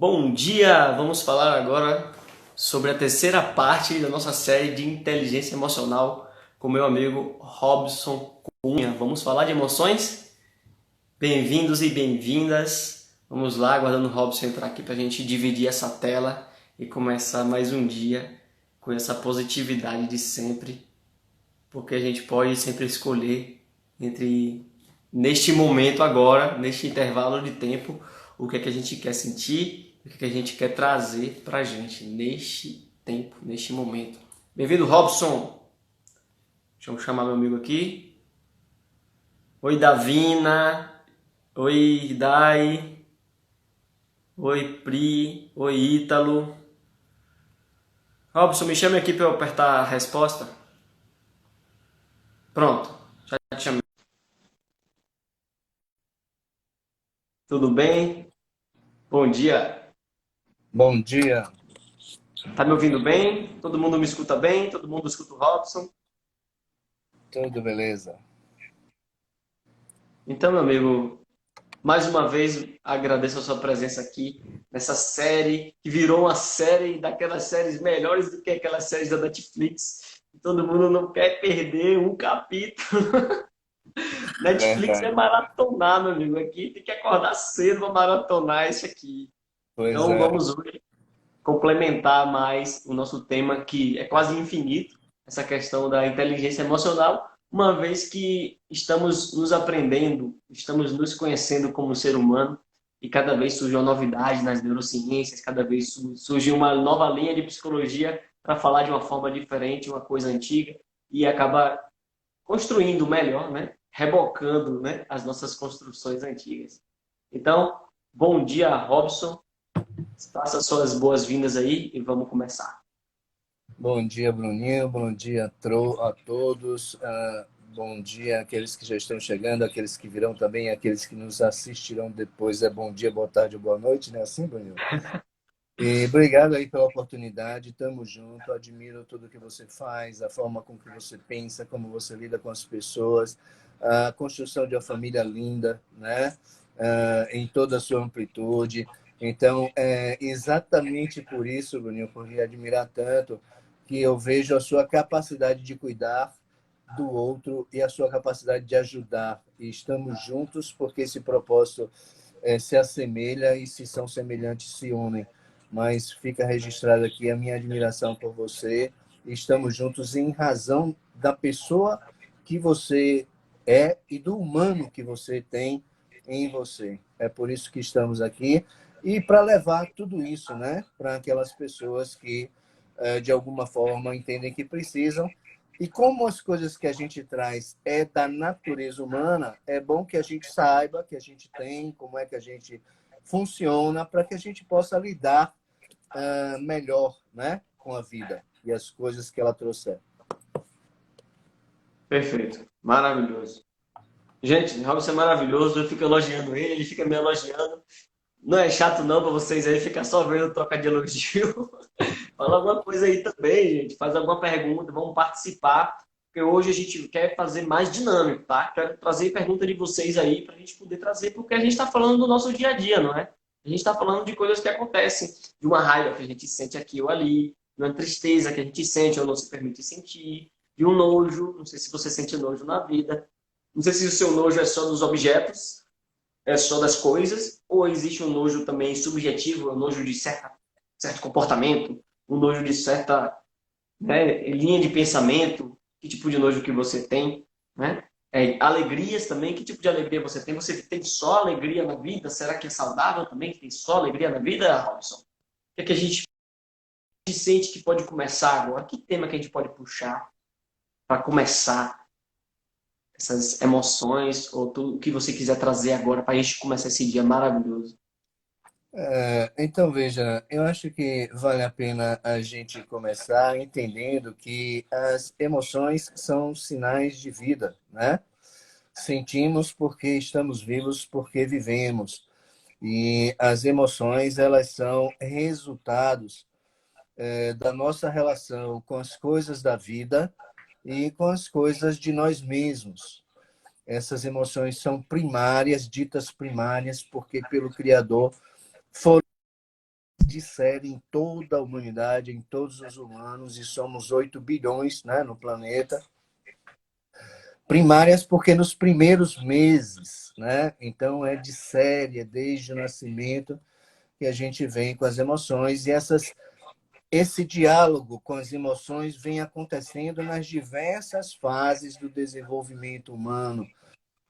Bom dia! Vamos falar agora sobre a terceira parte da nossa série de inteligência emocional com meu amigo Robson Cunha. Vamos falar de emoções? Bem-vindos e bem-vindas. Vamos lá, aguardando o Robson entrar aqui para a gente dividir essa tela e começar mais um dia com essa positividade de sempre, porque a gente pode sempre escolher entre, neste momento agora, neste intervalo de tempo, o que é que a gente quer sentir, o que é que a gente quer trazer pra gente neste tempo, neste momento. Bem-vindo, Robson! Deixa eu chamar meu amigo aqui. Oi, Davina. Oi, Dai. Oi, Pri. Oi, Ítalo. Robson, me chame aqui para eu apertar a resposta. Pronto, já te chamei. Tudo bem? Bom dia. Bom dia, Tá me ouvindo bem? Todo mundo me escuta bem? Todo mundo escuta o Robson? tudo beleza? Então, meu amigo, mais uma vez agradeço a sua presença aqui nessa série que virou uma série daquelas séries melhores do que aquelas séries da Netflix. Todo mundo não quer perder um capítulo. Netflix é Verdade. maratonar, meu amigo. Aqui tem que acordar cedo para maratonar isso aqui. Pois Então, é, vamos hoje complementar mais o nosso tema, que é quase infinito, essa questão da inteligência emocional, uma vez que estamos nos aprendendo, estamos nos conhecendo como ser humano, e cada vez surge uma novidade nas neurociências, cada vez surge uma nova linha de psicologia para falar de uma forma diferente, uma coisa antiga, e acaba construindo melhor, né? Rebocando, né? As nossas construções antigas. Então, bom dia, Robson. Faça suas boas-vindas aí e vamos começar. bom dia, Bruninho, bom dia a todos, bom dia àqueles que já estão chegando, àqueles que virão também, àqueles que nos assistirão depois. É bom dia, boa tarde, boa noite, né? Assim, Bruninho? E obrigado aí pela oportunidade, tamo junto, admiro tudo que você faz, a forma com que você pensa, como você lida com as pessoas, a construção de uma família linda, né? Em toda a sua amplitude. Então, é exatamente por isso, Bruninho, por lhe admirar tanto, que eu vejo a sua capacidade de cuidar do outro e a sua capacidade de ajudar. E estamos juntos porque esse propósito se assemelha e se são semelhantes se unem. Mas fica registrado aqui a minha admiração por você. Estamos juntos em razão da pessoa que você é e do humano que você tem em você. É por isso que estamos aqui e para levar tudo isso, né, para aquelas pessoas que de alguma forma entendem que precisam. E como as coisas que a gente traz é da natureza humana, é bom que a gente saiba, que a gente tem, como é que a gente funciona, para que a gente possa lidar melhor, né, com a vida e as coisas que ela trouxer. Perfeito. Maravilhoso. Gente, Robson é maravilhoso. Eu fico elogiando ele, ele fica me elogiando. Não é chato não para vocês aí ficar só vendo troca de elogio. Fala alguma coisa aí também, gente. Faz alguma pergunta, vamos participar. Porque hoje a gente quer fazer mais dinâmico, tá? Quero trazer pergunta de vocês aí para a gente poder trazer, porque a gente está falando do nosso dia a dia, não é? A gente está falando de coisas que acontecem, de uma raiva que a gente sente aqui ou ali, de uma tristeza que a gente sente ou não se permite sentir, de um nojo. Não sei se você sente nojo na vida. Não sei se o seu nojo é só dos objetos, é só das coisas, ou existe um nojo também subjetivo, um nojo de certo comportamento, um nojo de certa, né, linha de pensamento, que tipo de nojo que você tem, né? Alegrias também, que tipo de alegria você tem? Você tem só alegria na vida? Será que é saudável também que tem só alegria na vida, Robson? O que é que a gente sente que pode começar agora? Que tema que a gente pode puxar para começar essas emoções ou tudo o que você quiser trazer agora para a gente começar esse dia maravilhoso? Então, veja, eu acho que vale a pena a gente começar entendendo que as emoções são sinais de vida, né? Sentimos porque estamos vivos, porque vivemos. E as emoções, elas são resultados da nossa relação com as coisas da vida e com as coisas de nós mesmos. Essas emoções são primárias, ditas primárias, porque pelo Criador foram de série em toda a humanidade, em todos os humanos, e somos 8 bilhões, né, no planeta. Primárias porque nos primeiros meses, né? Então é de série, é desde o nascimento que a gente vem com as emoções, e esse diálogo com as emoções vem acontecendo nas diversas fases do desenvolvimento humano.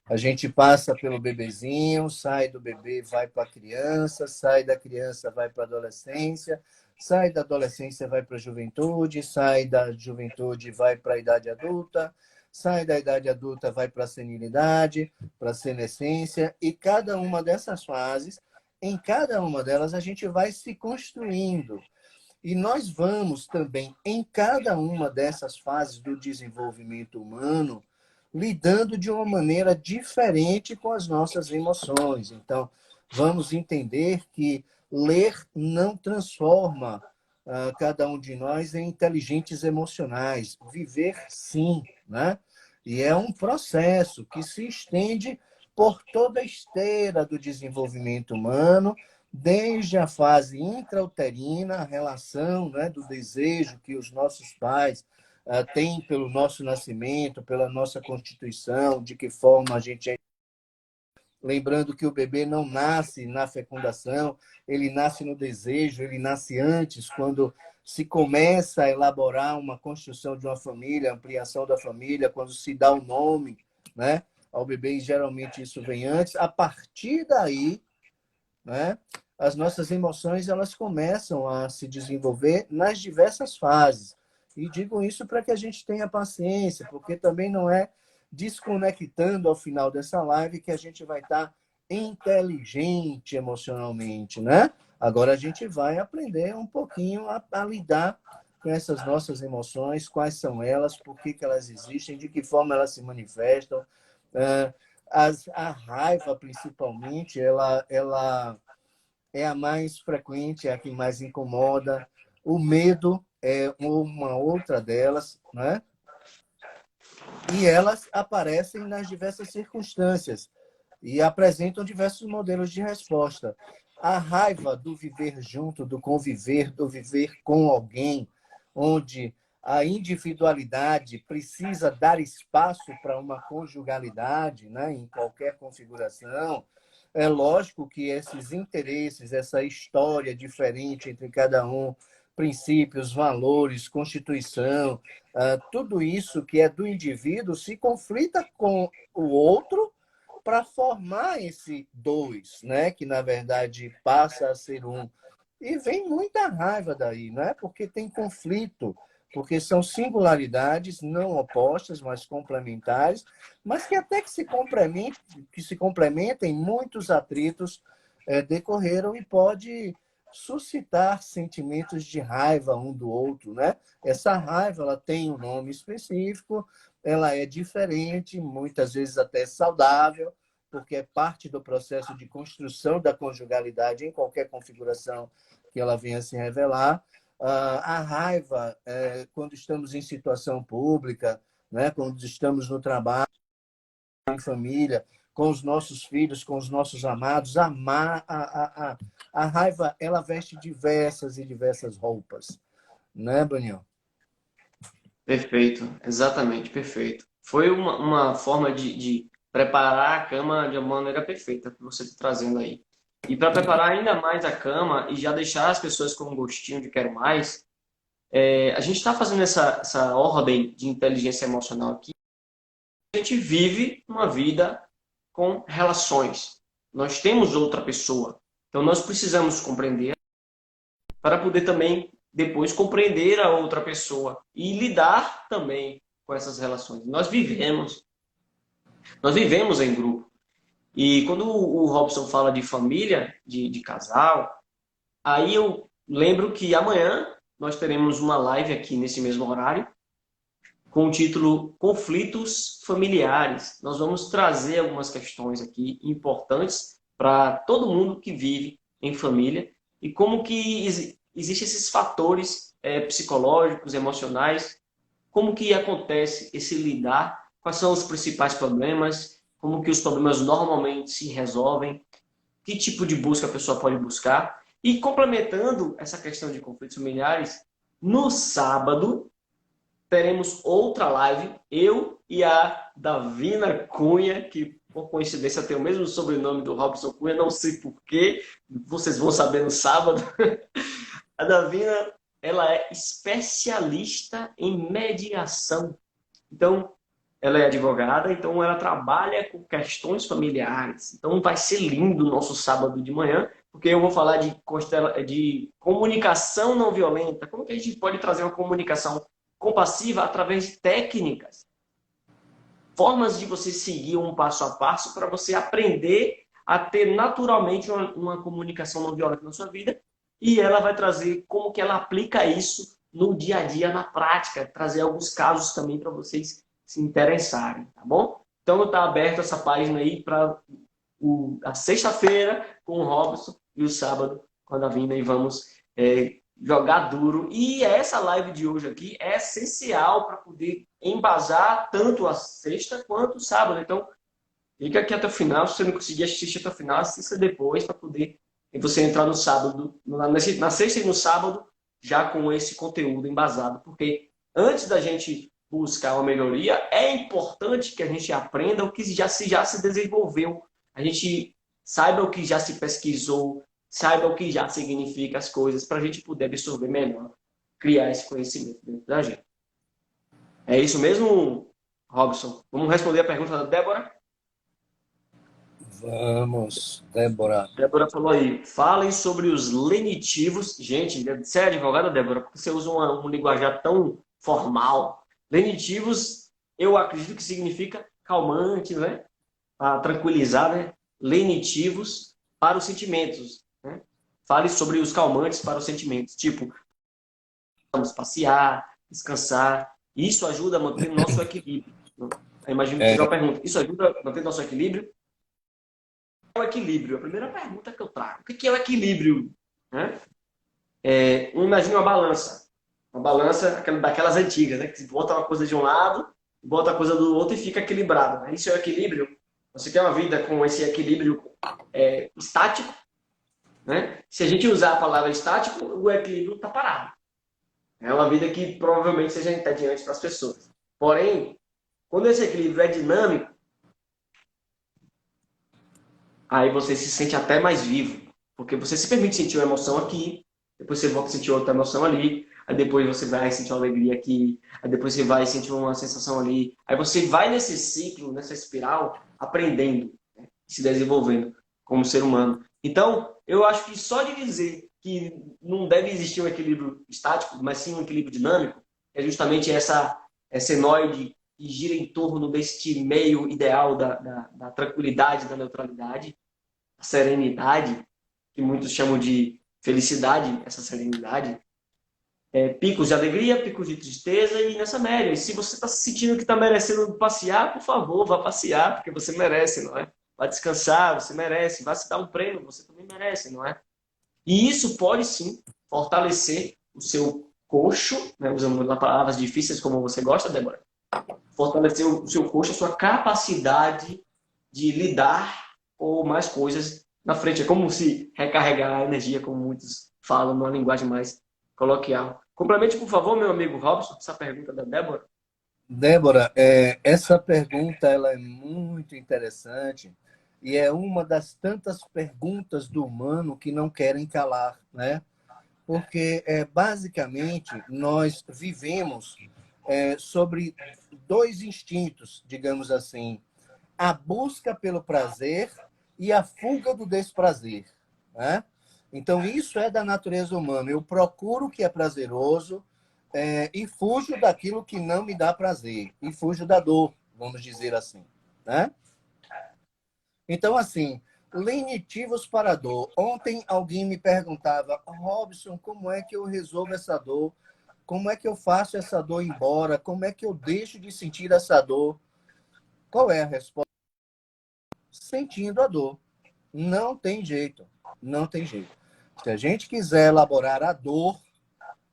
A gente passa pelo bebezinho, sai do bebê, vai para a criança, sai da criança, vai para a adolescência, sai da adolescência, vai para a juventude, sai da juventude, vai para a idade adulta, sai da idade adulta, vai para a senilidade, para a senescência, e cada uma dessas fases, em cada uma delas, a gente vai se construindo. E nós vamos também, em cada uma dessas fases do desenvolvimento humano, lidando de uma maneira diferente com as nossas emoções. Então, vamos entender que ler não transforma cada um de nós em inteligentes emocionais. Viver, sim, né? E é um processo que se estende por toda a esteira do desenvolvimento humano, desde a fase intrauterina, a relação, né, do desejo que os nossos pais têm pelo nosso nascimento, pela nossa constituição, de que forma a gente é. Lembrando que o bebê não nasce na fecundação, ele nasce no desejo, ele nasce antes, quando se começa a elaborar uma construção de uma família, ampliação da família, quando se dá o nome, né, ao bebê, e geralmente isso vem antes. A partir daí, né, as nossas emoções elas começam a se desenvolver nas diversas fases. E digo isso para que a gente tenha paciência, porque também não é desconectando ao final dessa live que a gente vai estar inteligente emocionalmente, né? Agora a gente vai aprender um pouquinho a lidar com essas nossas emoções, quais são elas, por que elas existem, de que forma elas se manifestam. A raiva, principalmente, ela é a mais frequente, é a que mais incomoda. O medo é uma outra delas, né? E elas aparecem nas diversas circunstâncias e apresentam diversos modelos de resposta. A raiva do viver junto, do conviver, do viver com alguém, onde a individualidade precisa dar espaço para uma conjugalidade, né, em qualquer configuração. É lógico que esses interesses, essa história diferente entre cada um, princípios, valores, constituição, tudo isso que é do indivíduo se conflita com o outro para formar esse dois, né? Que na verdade passa a ser um. E vem muita raiva daí, não é? Porque tem conflito, porque são singularidades não opostas, mas complementares, mas que até que se complementem, muitos atritos decorreram e pode suscitar sentimentos de raiva um do outro, né? Essa raiva, ela tem um nome específico, ela é diferente, muitas vezes até saudável, porque é parte do processo de construção da conjugalidade em qualquer configuração que ela venha se revelar. A raiva, quando estamos em situação pública, né? Quando estamos no trabalho, em família, com os nossos filhos, com os nossos amados, a raiva, ela veste diversas e diversas roupas, né, Bruninho? Perfeito, exatamente, perfeito. Foi uma forma de preparar a cama de uma maneira perfeita que você está trazendo aí. E para preparar ainda mais a cama e já deixar as pessoas com um gostinho de quero mais, a gente está fazendo essa ordem de inteligência emocional aqui. A gente vive uma vida com relações. Nós temos outra pessoa. Então nós precisamos compreender para poder também depois compreender a outra pessoa e lidar também com essas relações. Nós vivemos em grupo. E quando o Robson fala de família, de casal, aí eu lembro que amanhã nós teremos uma live aqui nesse mesmo horário com o título Conflitos Familiares. Nós vamos trazer algumas questões aqui importantes para todo mundo que vive em família e como que existem esses fatores psicológicos, emocionais, como que acontece esse lidar, quais são os principais problemas, como que os problemas normalmente se resolvem, que tipo de busca a pessoa pode buscar E complementando essa questão de conflitos familiares, no sábado teremos outra live, eu e a Davina Cunha, que por coincidência tem o mesmo sobrenome do Robson Cunha, não sei porquê, vocês vão saber no sábado. A Davina, ela é especialista em mediação. Então, ela é advogada, então ela trabalha com questões familiares. Então, vai ser lindo o nosso sábado de manhã, porque eu vou falar de comunicação não violenta. Como que a gente pode trazer uma comunicação compassiva através de técnicas? Formas de você seguir um passo a passo para você aprender a ter naturalmente uma comunicação não violenta na sua vida. E ela vai trazer como que ela aplica isso no dia a dia, na prática. Trazer alguns casos também para vocês se interessarem, tá bom? Então, está aberto essa página aí para a sexta-feira com o Robson e o sábado com a Davina e vamos jogar duro. E essa live de hoje aqui é essencial para poder embasar tanto a sexta quanto o sábado. Então, fica aqui até o final. Se você não conseguir assistir até o final, assista depois para poder você entrar no sábado, na sexta e no sábado, já com esse conteúdo embasado. Porque antes da gente buscar uma melhoria, é importante que a gente aprenda o que já se desenvolveu. A gente saiba o que já se pesquisou, saiba o que já significa as coisas, para a gente poder absorver melhor, criar esse conhecimento dentro da gente. É isso mesmo, Robson? Vamos responder a pergunta da Débora? Vamos, Débora. Débora falou aí, falem sobre os lenitivos. Gente, você é advogada, Débora? Porque você usa um linguajar tão formal. Lenitivos, eu acredito que significa calmante, né? Para tranquilizar, né? Lenitivos para os sentimentos, né? Fale sobre os calmantes para os sentimentos. Tipo, vamos passear, descansar. Isso ajuda a manter o nosso equilíbrio. Eu imagino que seja uma pergunta. Isso ajuda a manter o nosso equilíbrio? O equilíbrio? A primeira pergunta que eu trago. O que é o equilíbrio? Né? Imagina uma balança. Uma balança daquelas antigas, né? Que bota uma coisa de um lado, bota a coisa do outro e fica equilibrado. Isso é o equilíbrio. Você quer uma vida com esse equilíbrio estático? Né? Se a gente usar a palavra estático, o equilíbrio está parado. É uma vida que provavelmente seja entediante para as pessoas. Porém, quando esse equilíbrio é dinâmico, aí você se sente até mais vivo. Porque você se permite sentir uma emoção aqui, depois você volta a sentir outra emoção ali, aí depois você vai sentir uma alegria aqui, aí depois você vai sentir uma sensação ali. Aí você vai nesse ciclo, nessa espiral, aprendendo, né? Se desenvolvendo como ser humano. Então, eu acho que só de dizer que não deve existir um equilíbrio estático, mas sim um equilíbrio dinâmico, é justamente essa senoide que gira em torno deste meio ideal da tranquilidade, da neutralidade, a serenidade, que muitos chamam de felicidade, essa serenidade. Picos de alegria, picos de tristeza e nessa média. E se você está sentindo que está merecendo passear, por favor, vá passear, porque você merece, não é? Vá descansar, você merece. Vá se dar um prêmio, você também merece, não é? E isso pode sim fortalecer o seu coxo, né? Usando palavras difíceis como você gosta, Débora. Fortalecer o seu coxo, a sua capacidade de lidar com mais coisas na frente. É como se recarregar a energia, como muitos falam, numa linguagem mais coloquial. Complemente, por favor, meu amigo Robson, essa pergunta da Débora. Débora, essa pergunta ela é muito interessante e é uma das tantas perguntas do humano que não querem calar, né? Porque, basicamente, nós vivemos sobre dois instintos, digamos assim, a busca pelo prazer e a fuga do desprazer, né? Então, isso é da natureza humana. Eu procuro o que é prazeroso e fujo daquilo que não me dá prazer. E fujo da dor, vamos dizer assim, né? Então, assim, lenitivos para a dor. Ontem alguém me perguntava, Robson, como é que eu resolvo essa dor? Como é que eu faço essa dor ir embora? Como é que eu deixo de sentir essa dor? Qual é a resposta? Sentindo a dor. Não tem jeito. Não tem jeito. Se a gente quiser elaborar a dor,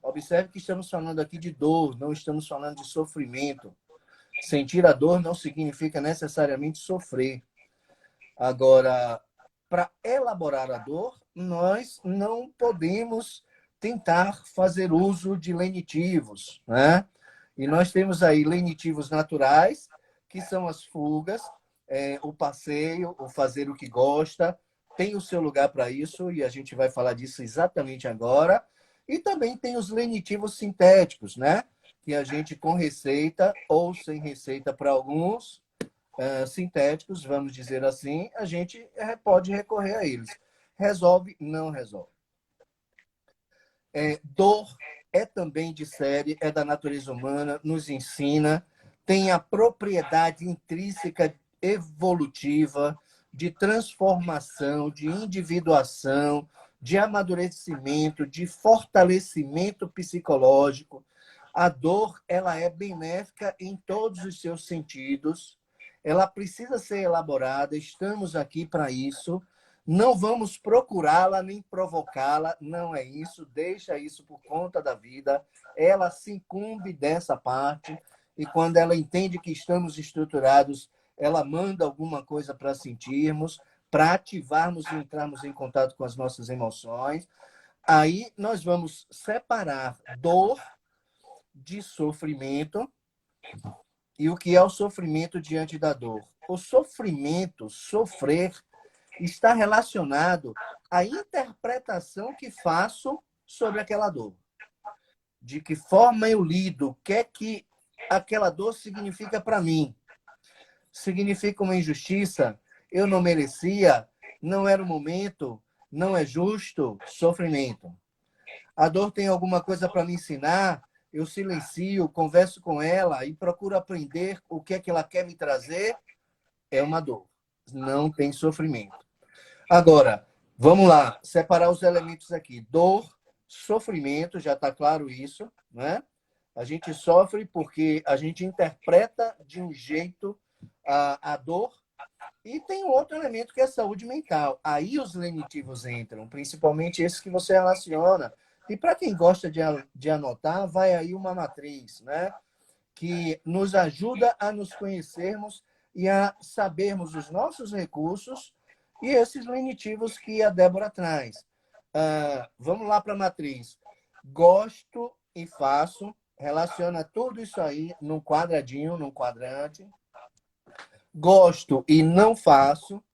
observe que estamos falando aqui de dor, não estamos falando de sofrimento. Sentir a dor não significa necessariamente sofrer. Agora, para elaborar a dor, nós não podemos tentar fazer uso de lenitivos, né? E nós temos aí lenitivos naturais, que são as fugas, o passeio, o fazer o que gosta, tem o seu lugar para isso, e a gente vai falar disso exatamente agora. E também tem os lenitivos sintéticos, né? Que a gente, com receita ou sem receita para alguns, sintéticos, vamos dizer assim, a gente pode recorrer a eles. Resolve? Não resolve. Dor é também de série, é da natureza humana, nos ensina, tem a propriedade intrínseca evolutiva de transformação, de individuação, de amadurecimento, de fortalecimento psicológico. A dor, ela é benéfica em todos os seus sentidos. Ela precisa ser elaborada, estamos aqui para isso. Não vamos procurá-la nem provocá-la, não é isso, deixa isso por conta da vida. Ela se incumbe dessa parte e quando ela entende que estamos estruturados, ela manda alguma coisa para sentirmos, para ativarmos e entrarmos em contato com as nossas emoções. Aí nós vamos separar dor de sofrimento. E o que é o sofrimento diante da dor? O sofrimento, sofrer, está relacionado à interpretação que faço sobre aquela dor. De que forma eu lido, o que é que aquela dor significa para mim. Significa uma injustiça, eu não merecia, não era o momento, não é justo, sofrimento. A dor tem alguma coisa para me ensinar, eu silencio, converso com ela e procuro aprender o que é que ela quer me trazer, é uma dor. Não tem sofrimento. Agora, vamos lá, separar os elementos aqui. Dor, sofrimento, já está claro isso, né? A gente sofre porque a gente interpreta de um jeito a dor. E tem um outro elemento que é a saúde mental. Aí os lenitivos entram, principalmente esses que você relaciona. E para quem gosta de anotar, vai aí uma matriz, né? Que nos ajuda a nos conhecermos e a sabermos os nossos recursos e esses lenitivos que a Débora traz. Vamos lá para a matriz. Gosto e faço, relaciona tudo isso aí num quadradinho, num quadrante. Gosto e não faço,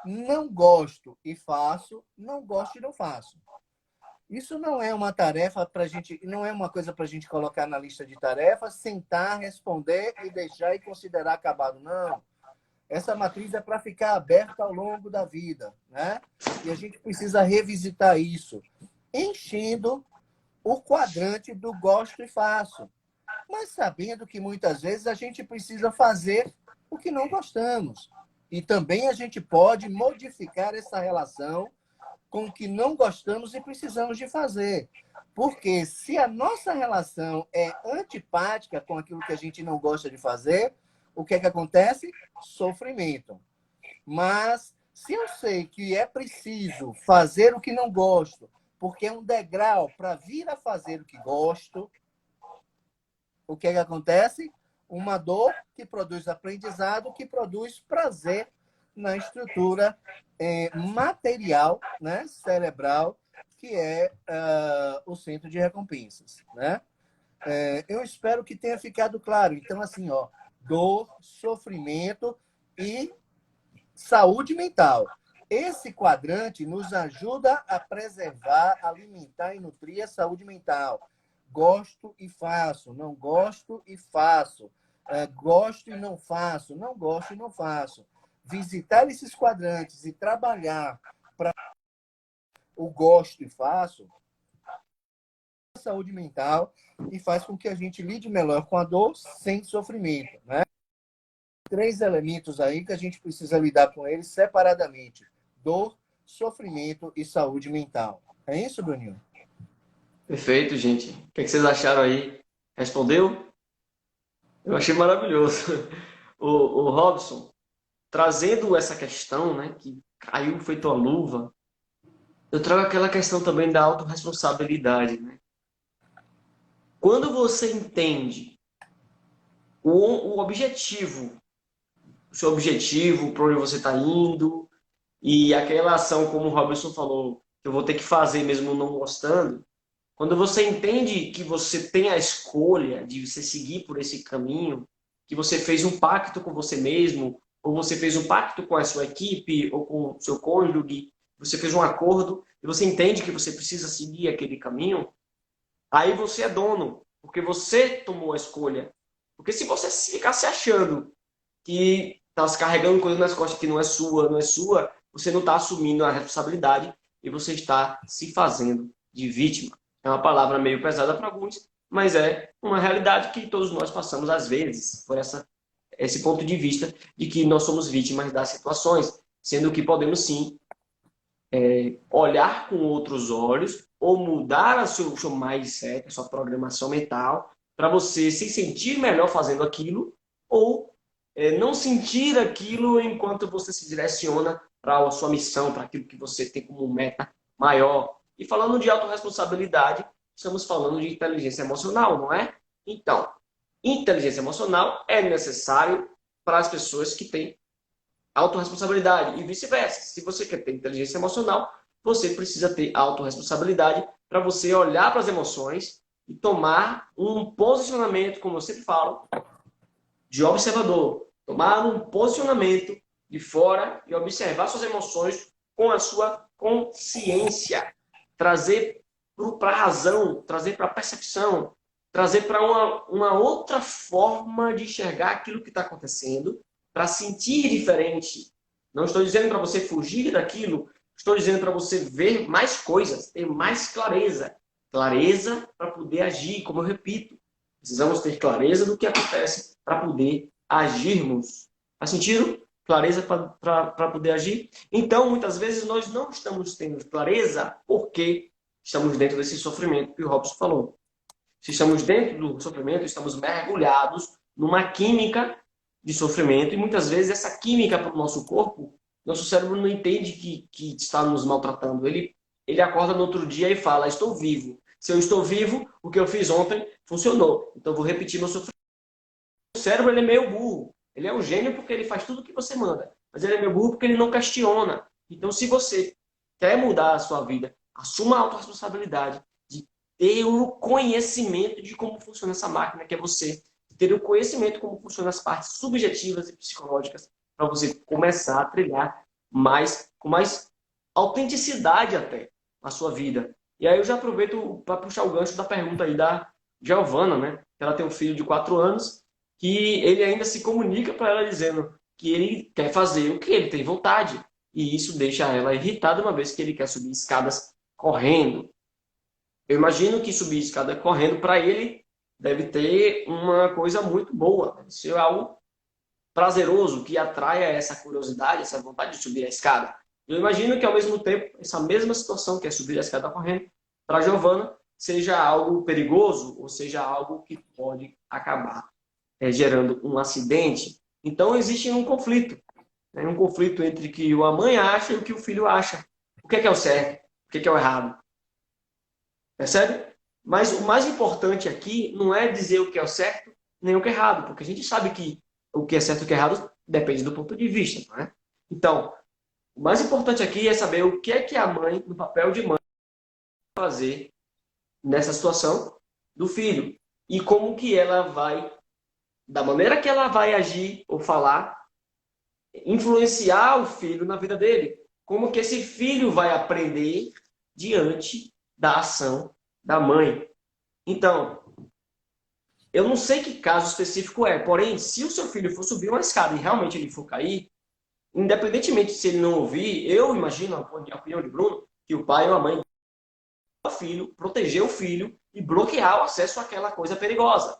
não gosto e faço, não gosto e não faço. Isso não é uma tarefa para a gente, não é uma coisa para a gente colocar na lista de tarefas, sentar, responder e deixar e considerar acabado. Não. Essa matriz é para ficar aberta ao longo da vida, né? E a gente precisa revisitar isso, enchendo o quadrante do gosto e faço, mas sabendo que muitas vezes a gente precisa fazer o que não gostamos. E também a gente pode modificar essa relação com o que não gostamos e precisamos de fazer. Porque se a nossa relação é antipática com aquilo que a gente não gosta de fazer, o que é que acontece? Sofrimento. Mas se eu sei que é preciso fazer o que não gosto, porque é um degrau para vir a fazer o que gosto, o que é que acontece? Uma dor que produz aprendizado, que produz prazer na estrutura material, né, cerebral, que é o centro de recompensas, né? Eu espero que tenha ficado claro. Então, assim, ó, dor, sofrimento e saúde mental. Esse quadrante nos ajuda a preservar, alimentar e nutrir a saúde mental. Gosto e faço, não gosto e faço. Gosto e não faço, não gosto e não faço. Visitar esses quadrantes e trabalhar para o gosto e faço, a saúde mental e faz com que a gente lide melhor com a dor sem sofrimento, né? 3 elementos aí que a gente precisa lidar com eles separadamente: dor, sofrimento e saúde mental. É isso, Bruninho? Perfeito, gente. O que vocês acharam aí? Respondeu? Eu achei maravilhoso. O Robson, trazendo essa questão, né, que caiu feito a luva, eu trago aquela questão também da autorresponsabilidade, né? Quando você entende o objetivo, o seu objetivo, para onde você está indo, e aquela ação, como o Robson falou, que eu vou ter que fazer mesmo não gostando, quando você entende que você tem a escolha de você seguir por esse caminho, que você fez um pacto com você mesmo, ou você fez um pacto com a sua equipe, ou com o seu cônjuge, você fez um acordo, e você entende que você precisa seguir aquele caminho, aí você é dono, porque você tomou a escolha. Porque se você ficar se achando que está se carregando coisa nas costas que não é sua, você não está assumindo a responsabilidade e você está se fazendo de vítima. É uma palavra meio pesada para alguns, mas é uma realidade que todos nós passamos às vezes, por esse ponto de vista de que nós somos vítimas das situações, sendo que podemos sim olhar com outros olhos ou mudar o seu mindset, a sua programação mental, para você se sentir melhor fazendo aquilo ou não sentir aquilo enquanto você se direciona para a sua missão, para aquilo que você tem como meta maior. E falando de autorresponsabilidade, estamos falando de inteligência emocional, não é? Então, inteligência emocional é necessário para as pessoas que têm autorresponsabilidade e vice-versa. Se você quer ter inteligência emocional, você precisa ter autorresponsabilidade para você olhar para as emoções e tomar um posicionamento, como eu sempre falo, de observador. Tomar um posicionamento de fora e observar suas emoções com a sua consciência. Trazer para a razão, trazer para a percepção, trazer para uma outra forma de enxergar aquilo que está acontecendo, para sentir diferente. Não estou dizendo para você fugir daquilo, estou dizendo para você ver mais coisas, ter mais clareza. Clareza para poder agir, como eu repito. Precisamos ter clareza do que acontece para poder agirmos. Faz sentido? Clareza para poder agir? Então, muitas vezes, nós não estamos tendo clareza porque estamos dentro desse sofrimento que o Robson falou. Se estamos dentro do sofrimento, estamos mergulhados numa química de sofrimento e muitas vezes essa química para o nosso corpo, nosso cérebro não entende que está nos maltratando. Ele acorda no outro dia e fala, estou vivo. Se eu estou vivo, o que eu fiz ontem funcionou. Então, vou repetir meu sofrimento. O cérebro ele é meio burro. Ele é um gênio porque ele faz tudo o que você manda. Mas ele é meio burro porque ele não questiona. Então, se você quer mudar a sua vida, assuma a autorresponsabilidade de ter o conhecimento de como funciona essa máquina que é você. Ter o conhecimento de como funcionam as partes subjetivas e psicológicas para você começar a trilhar com mais autenticidade até a sua vida. E aí eu já aproveito para puxar o gancho da pergunta aí da Giovana, né? Ela tem um filho de 4 anos que ele ainda se comunica para ela dizendo que ele quer fazer o que ele tem vontade. E isso deixa ela irritada uma vez que ele quer subir escadas correndo. Eu imagino que subir escada correndo para ele deve ter uma coisa muito boa. Deve ser algo prazeroso que atraia essa curiosidade, essa vontade de subir a escada. Eu imagino que, ao mesmo tempo, essa mesma situação que é subir a escada correndo, para a Giovana, seja algo perigoso ou seja algo que pode acabar gerando um acidente. Então, existe um conflito. Né? Um conflito entre o que a mãe acha e o que o filho acha. O que é o certo? O que é o errado? Percebe? Mas o mais importante aqui não é dizer o que é o certo nem o que é errado, porque a gente sabe que o que é certo e o que é errado depende do ponto de vista. Não é? Então, o mais importante aqui é saber o que é que a mãe, no papel de mãe, vai fazer nessa situação do filho. E como que ela vai, da maneira que ela vai agir ou falar, influenciar o filho na vida dele. Como que esse filho vai aprender diante da ação da mãe. Então, eu não sei que caso específico é, porém, se o seu filho for subir uma escada e realmente ele for cair, independentemente se ele não ouvir, eu imagino, a opinião de Bruno, que o pai ou a mãe o filho, proteger o filho e bloquear o acesso àquela coisa perigosa.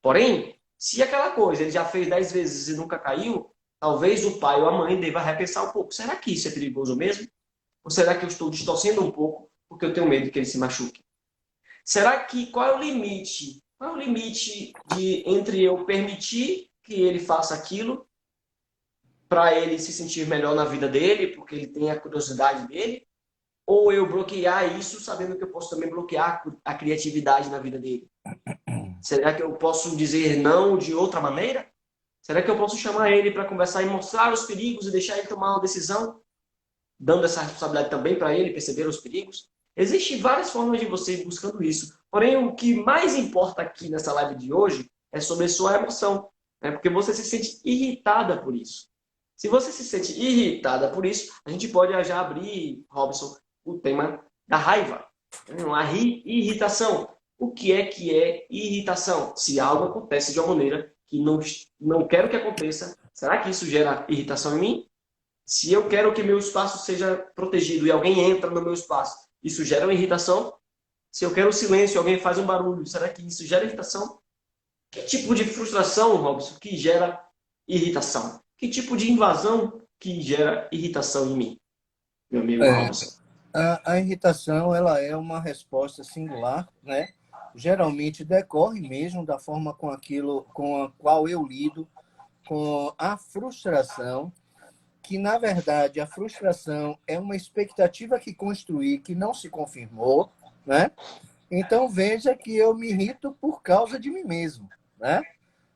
Porém, se aquela coisa ele já fez 10 vezes e nunca caiu, talvez o pai ou a mãe deva repensar um pouco. Será que isso é perigoso mesmo? Ou será que eu estou distorcendo um pouco porque eu tenho medo que ele se machuque? Será que qual é o limite? Qual é o limite entre eu permitir que ele faça aquilo para ele se sentir melhor na vida dele, porque ele tem a curiosidade dele, ou eu bloquear isso sabendo que eu posso também bloquear a criatividade na vida dele? Será que eu posso dizer não de outra maneira? Será que eu posso chamar ele para conversar e mostrar os perigos e deixar ele tomar uma decisão? dando essa responsabilidade também para ele perceber os perigos? Existem várias formas de você ir buscando isso. Porém, o que mais importa aqui nessa live de hoje é sobre sua emoção, né? Porque você se sente irritada por isso. Se você se sente irritada por isso, a gente pode já abrir, Robson, o tema da raiva, a irritação. O que é irritação? Se algo acontece de uma maneira que não quero que aconteça, será que isso gera irritação em mim? Se eu quero que meu espaço seja protegido e alguém entra no meu espaço, isso gera uma irritação? Se eu quero silêncio e alguém faz um barulho, será que isso gera irritação? Que tipo de frustração, Robson, que gera irritação? Que tipo de invasão que gera irritação em mim, meu amigo É, Robson? a irritação, ela é uma resposta singular, né? Geralmente decorre mesmo da forma com a qual eu lido com a frustração, que na verdade a frustração é uma expectativa que construí que não se confirmou, né? Então veja que eu me irrito por causa de mim mesmo, né?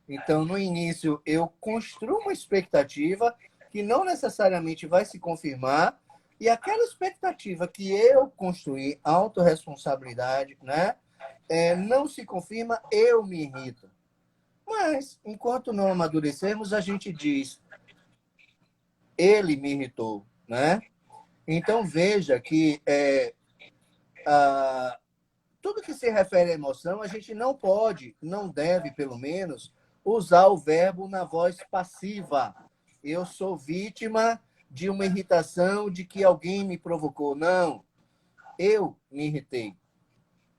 Então no início eu construo uma expectativa que não necessariamente vai se confirmar e aquela expectativa que eu construí, autorresponsabilidade, né? Não se confirma, eu me irrito. Mas enquanto não amadurecermos, a gente diz, ele me irritou, né? Então veja que a, tudo que se refere à emoção, a gente não pode, não deve, pelo menos, usar o verbo na voz passiva. Eu sou vítima de uma irritação de que alguém me provocou. Não, eu me irritei.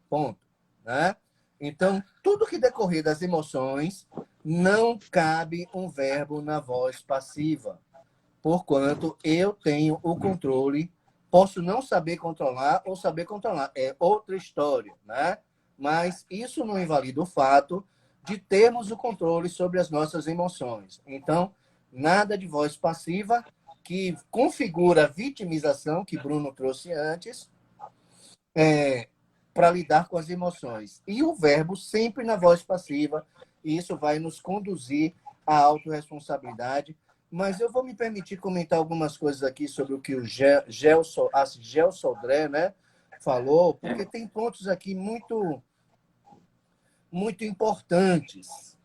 Ponto. Né? Então, tudo que decorrer das emoções, não cabe um verbo na voz passiva, porquanto eu tenho o controle. Posso não saber controlar ou saber controlar. É outra história, né? Mas isso não invalida o fato de termos o controle sobre as nossas emoções. Então, nada de voz passiva, que configura a vitimização que Bruno trouxe antes, para lidar com as emoções. E o verbo sempre na voz passiva, e isso vai nos conduzir à autorresponsabilidade. Mas eu vou me permitir comentar algumas coisas aqui sobre o que o Gelson Sodré, né, falou, porque tem pontos aqui muito importantes.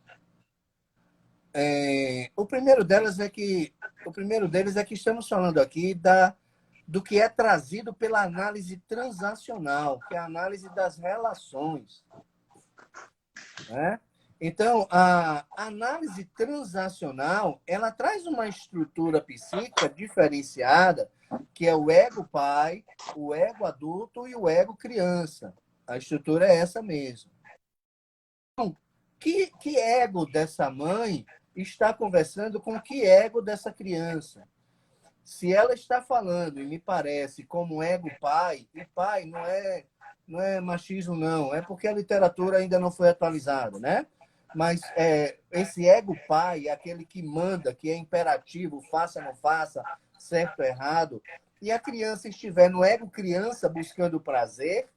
O primeiro deles é que estamos falando aqui do que é trazido pela análise transacional, que é a análise das relações, né? Então, a análise transacional, ela traz uma estrutura psíquica diferenciada, que é o ego pai, o ego adulto e o ego criança. A estrutura é essa mesmo. Então, que ego dessa mãe está conversando com que ego dessa criança? Se ela está falando, e me parece, como ego pai, e pai não é machismo, não, é porque a literatura ainda não foi atualizada, né? Mas esse ego pai é aquele que manda, que é imperativo, faça, não faça, certo ou errado, e a criança estiver no ego criança buscando prazer,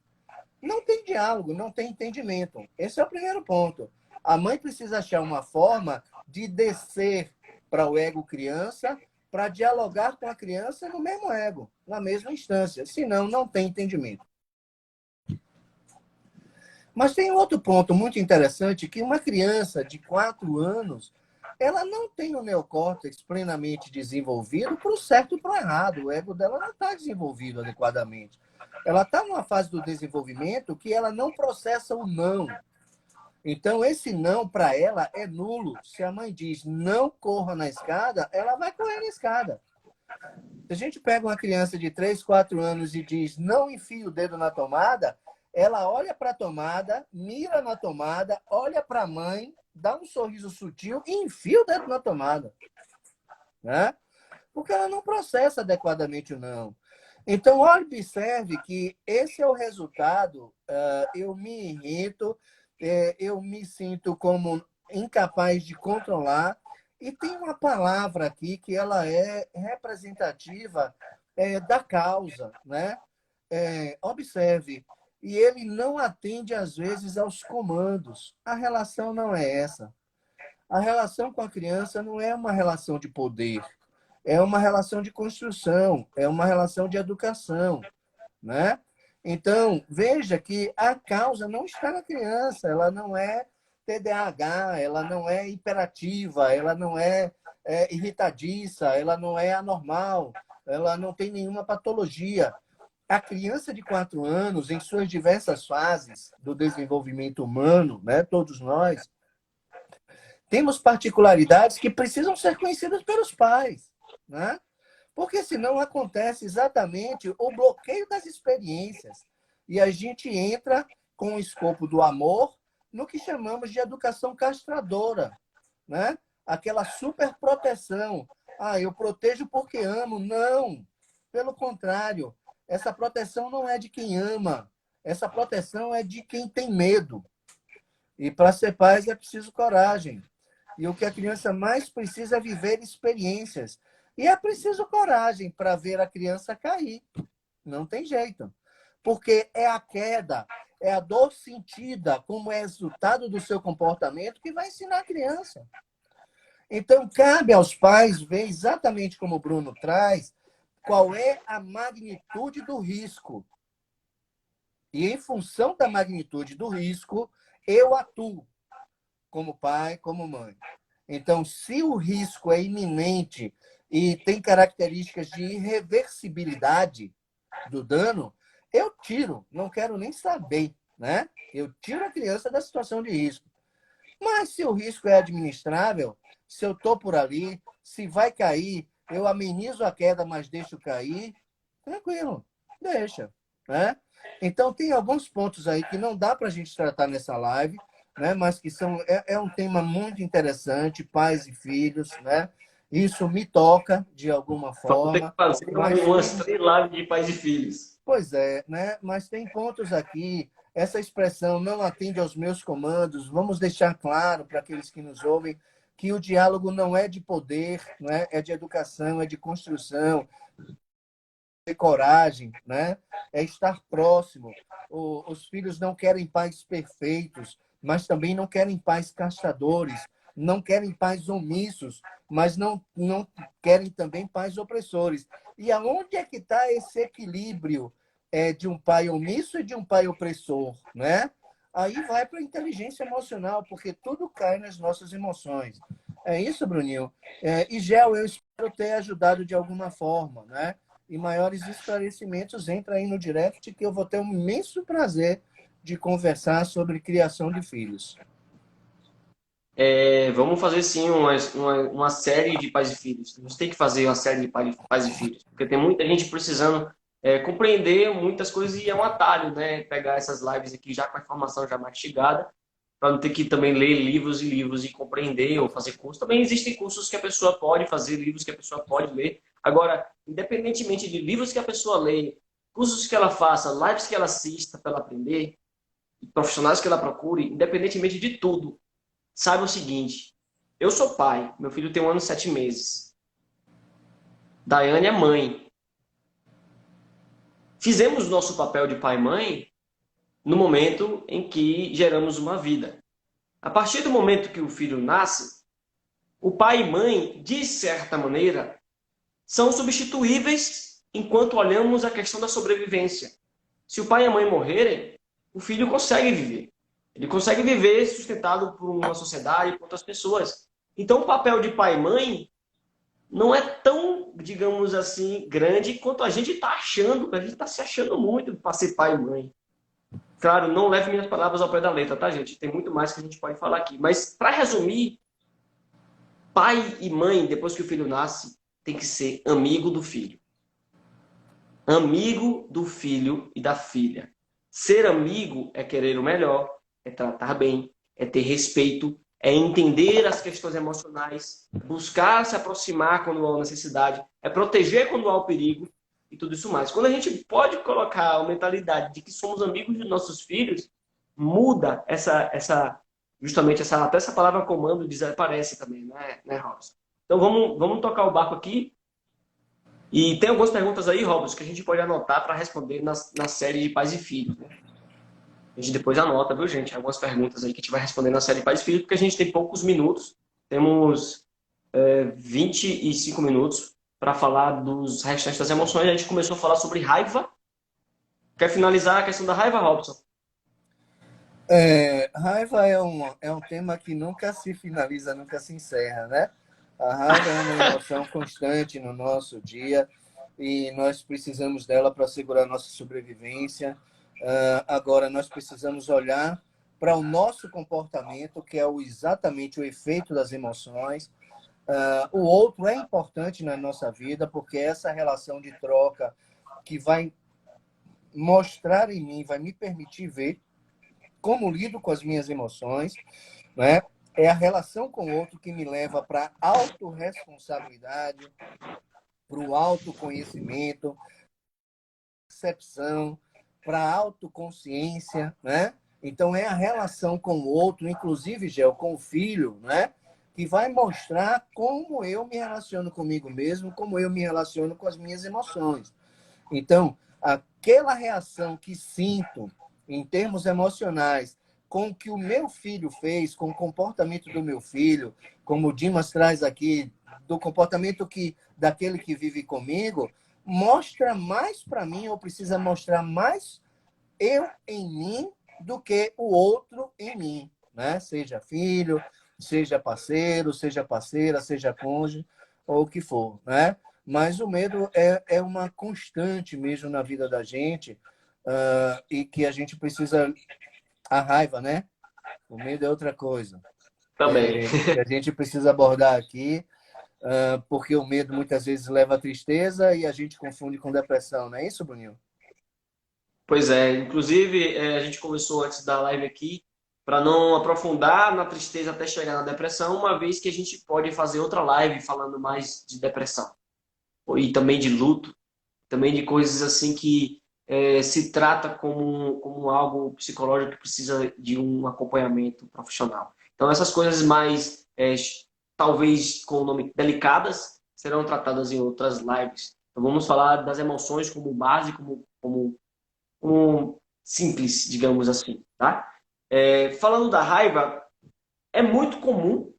não tem diálogo, não tem entendimento. Esse é o primeiro ponto. A mãe precisa achar uma forma de descer para o ego criança para dialogar com a criança no mesmo ego, na mesma instância. Senão, não tem entendimento. Mas tem outro ponto muito interessante, que uma criança de 4 anos, ela não tem o neocórtex plenamente desenvolvido para o certo e para o errado. O ego dela não está desenvolvido adequadamente. Ela está numa fase do desenvolvimento que ela não processa o não. Então, esse não para ela é nulo. Se a mãe diz não corra na escada, ela vai correr na escada. Se a gente pega uma criança de 3, 4 anos e diz não enfie o dedo na tomada, ela olha para a tomada, mira na tomada, olha para a mãe, dá um sorriso sutil e enfia o dedo na tomada. Né? Porque ela não processa adequadamente o não. Então, observe que esse é o resultado. Eu me irrito, eu me sinto como incapaz de controlar. E tem uma palavra aqui que ela é representativa da causa, né? Observe, e ele não atende, às vezes, aos comandos. A relação não é essa. A relação com a criança não é uma relação de poder. é uma relação de construção, é uma relação de educação, né? Então, veja que a causa não está na criança, ela não é TDAH, ela não é hiperativa, ela não é irritadiça, ela não é anormal, ela não tem nenhuma patologia. A criança de 4 anos, em suas diversas fases do desenvolvimento humano, né, todos nós, temos particularidades que precisam ser conhecidas pelos pais, né? Porque senão acontece exatamente o bloqueio das experiências. E a gente entra com o escopo do amor no que chamamos de educação castradora, né? Aquela superproteção. Ah, eu protejo porque amo. Não. Pelo contrário, essa proteção não é de quem ama. Essa proteção é de quem tem medo. E para ser pais é preciso coragem. E o que a criança mais precisa é viver experiências. E é preciso coragem para ver a criança cair. Não tem jeito. Porque é a queda, é a dor sentida como é resultado do seu comportamento que vai ensinar a criança. Então, cabe aos pais ver exatamente como o Bruno traz, qual é a magnitude do risco. E em função da magnitude do risco, eu atuo como pai, como mãe. Então, se o risco é iminente e tem características de irreversibilidade do dano, eu tiro, não quero nem saber, né? Eu tiro a criança da situação de risco. Mas se o risco é administrável, se eu estou por ali, se vai cair, eu amenizo a queda, mas deixo cair, tranquilo, deixa, né? Então, tem alguns pontos aí que não dá para a gente tratar nessa live, né? Mas que é um tema muito interessante, pais e filhos, né? Isso me toca de alguma Vamos ter que forma, fazer mas umas 3 lives de pais e filhos. pois é, né? Mas tem pontos aqui. Essa expressão não atende aos meus comandos. Vamos deixar claro para aqueles que nos ouvem que o diálogo não é de poder, né? É de educação, é de construção, de coragem, né? É estar próximo. Os filhos não querem pais perfeitos, mas também não querem pais castradores, não querem pais omissos, mas não querem também pais opressores. E aonde é que está esse equilíbrio de um pai omisso e de um pai opressor, né? Aí vai para a inteligência emocional, porque tudo cai nas nossas emoções. É isso, Bruninho. E, Gel, eu espero ter ajudado de alguma forma, né? E maiores esclarecimentos, entra aí no direct que eu vou ter um imenso prazer de conversar sobre criação de filhos. Vamos fazer sim uma série de pais e filhos. A gente tem que fazer uma série de pais e filhos, porque tem muita gente precisando compreender muitas coisas e é um atalho, né? Pegar essas lives aqui já com a informação já mastigada, para não ter que também ler livros e livros e compreender ou fazer curso. Também existem cursos que a pessoa pode fazer, livros que a pessoa pode ler. Agora, independentemente de livros que a pessoa lê, cursos que ela faça, lives que ela assista para ela aprender, profissionais que ela procure, independentemente de tudo, saiba o seguinte: eu sou pai, meu filho tem 1 ano e 7 meses. Daiane é mãe. Fizemos nosso papel de pai e mãe no momento em que geramos uma vida. A partir do momento que o filho nasce, o pai e mãe, de certa maneira, são substituíveis enquanto olhamos a questão da sobrevivência. Se o pai e a mãe morrerem, o filho consegue viver. Ele consegue viver sustentado por uma sociedade, por outras pessoas. Então, o papel de pai e mãe não é tão, digamos assim, grande quanto a gente está achando, que a gente está se achando muito para ser pai e mãe. Claro, não leve minhas palavras ao pé da letra, tá, gente? Tem muito mais que a gente pode falar aqui. Mas, para resumir, pai e mãe, depois que o filho nasce, tem que ser amigo do filho. Amigo do filho e da filha. Ser amigo é querer o melhor, é tratar bem, é ter respeito, é entender as questões emocionais, buscar se aproximar quando há necessidade, é proteger quando há o perigo e tudo isso mais. Quando a gente pode colocar a mentalidade de que somos amigos de nossos filhos, muda justamente até essa palavra comando desaparece também, né, Robson? Então vamos tocar o barco aqui. E tem algumas perguntas aí, Robson, que a gente pode anotar para responder na série de pais e filhos, né? A gente depois anota, viu, gente? Algumas perguntas aí que a gente vai responder na série pais e filhos, porque a gente tem poucos minutos. Temos 25 minutos para falar dos restantes das emoções. A gente começou a falar sobre raiva. Quer finalizar a questão da raiva, Robson? Raiva é um tema que nunca se finaliza, nunca se encerra, né? A raiva é uma emoção constante no nosso dia e nós precisamos dela para assegurar nossa sobrevivência. Agora, nós precisamos olhar para o nosso comportamento, que é exatamente o efeito das emoções. O outro é importante na nossa vida, porque essa relação de troca que vai mostrar em mim, vai me permitir ver como lido com as minhas emoções, né? É a relação com o outro que me leva para a autorresponsabilidade, para o autoconhecimento, percepção, para a autoconsciência, né? Então, é a relação com o outro, inclusive, Gel, com o filho, né? Que vai mostrar como eu me relaciono comigo mesmo, como eu me relaciono com as minhas emoções. Então, aquela reação que sinto em termos emocionais com o que o meu filho fez, com o comportamento do meu filho, como o Dimas traz aqui, do comportamento daquele que vive comigo, mostra mais para mim, ou precisa mostrar mais eu em mim do que o outro em mim, né? Seja filho, seja parceiro, seja parceira, seja cônjuge, ou o que for, né? Mas o medo é uma constante mesmo na vida da gente, e que a gente precisa... A raiva, né? O medo é outra coisa. Também. Que a gente precisa abordar aqui, porque o medo muitas vezes leva à tristeza e a gente confunde com depressão, não é isso, Bruninho? Pois é, inclusive a gente começou antes da live aqui para não aprofundar na tristeza até chegar na depressão, uma vez que a gente pode fazer outra live falando mais de depressão e também de luto, também de coisas assim que se trata como algo psicológico que precisa de um acompanhamento profissional. Então essas coisas mais talvez com o nome delicadas serão tratadas em outras lives. Então vamos falar das emoções como base, como um simples, digamos assim, tá? Falando da raiva, é muito comum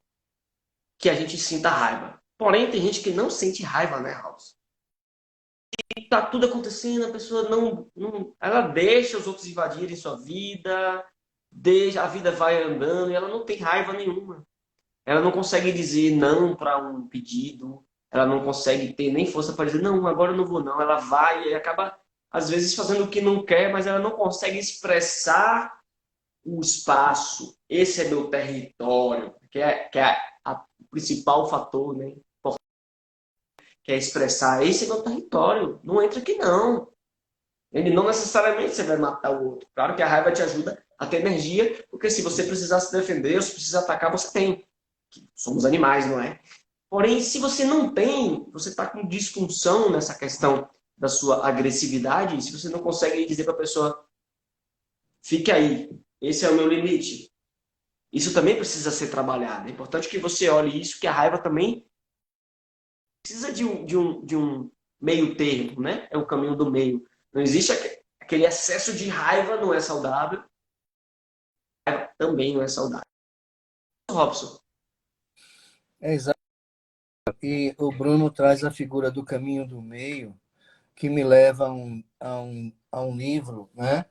que a gente sinta raiva. Porém, tem gente que não sente raiva, né, House? E tá tudo acontecendo, a pessoa ela deixa os outros invadirem sua vida, a vida vai andando e ela não tem raiva nenhuma. Ela não consegue dizer não para um pedido, ela não consegue ter nem força para dizer não, agora eu não vou não. Ela vai e acaba às vezes fazendo o que não quer, mas ela não consegue expressar o espaço. Esse é meu território, que é o principal fator, né? Que é expressar, esse é meu território, não entra aqui não. Ele não necessariamente você vai matar o outro. Claro que a raiva te ajuda a ter energia, porque se você precisar se defender, ou se precisar atacar, você tem. Somos animais, não é? Porém, se você não tem, você está com disfunção nessa questão da sua agressividade, se você não consegue dizer para a pessoa, fique aí, esse é o meu limite. Isso também precisa ser trabalhado. É importante que você olhe isso, que a raiva também precisa de um meio termo, né? É o caminho do meio. Não existe aquele excesso de raiva, não é saudável. Também não é saudável. Robson. Exato. E o Bruno traz a figura do caminho do meio, que me leva a um livro, né?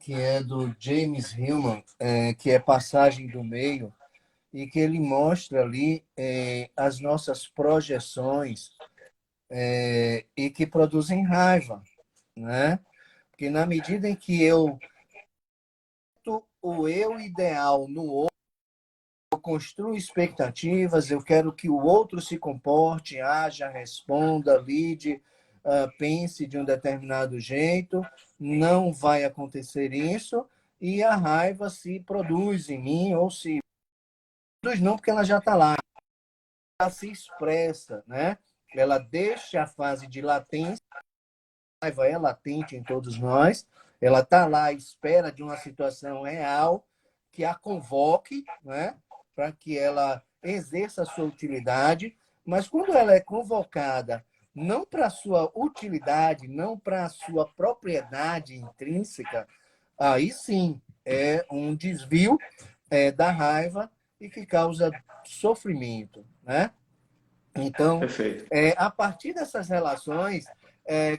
Que é do James Hillman, que é Passagem do Meio, e que ele mostra ali as nossas projeções e que produzem raiva, né? Porque na medida em que eu o eu ideal no outro, eu construo expectativas, eu quero que o outro se comporte, haja, responda, lide, pense de um determinado jeito, não vai acontecer isso, e a raiva se produz em mim, ou se produz não, porque ela já está lá, ela se expressa, né? Ela deixa a fase de latência, a raiva é latente em todos nós, ela está lá à espera de uma situação real que a convoque, né? Para que ela exerça a sua utilidade, mas quando ela é convocada não para a sua utilidade, não para a sua propriedade intrínseca, aí sim é um desvio da raiva e que causa sofrimento, né? Então, Perfeito. a partir dessas relações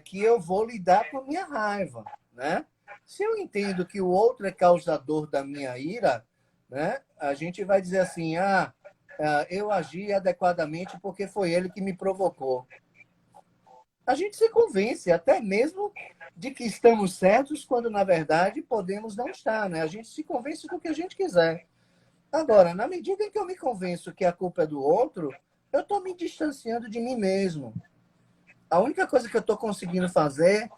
que eu vou lidar com a minha raiva, né? Se eu entendo que o outro é causador da minha ira, né? A gente vai dizer assim, eu agi adequadamente porque foi ele que me provocou. A gente se convence até mesmo de que estamos certos, quando na verdade podemos não estar, né? A gente se convence do que a gente quiser. Agora, na medida em que eu me convenço que a culpa é do outro, eu estou me distanciando de mim mesmo. A única coisa que eu estou conseguindo fazer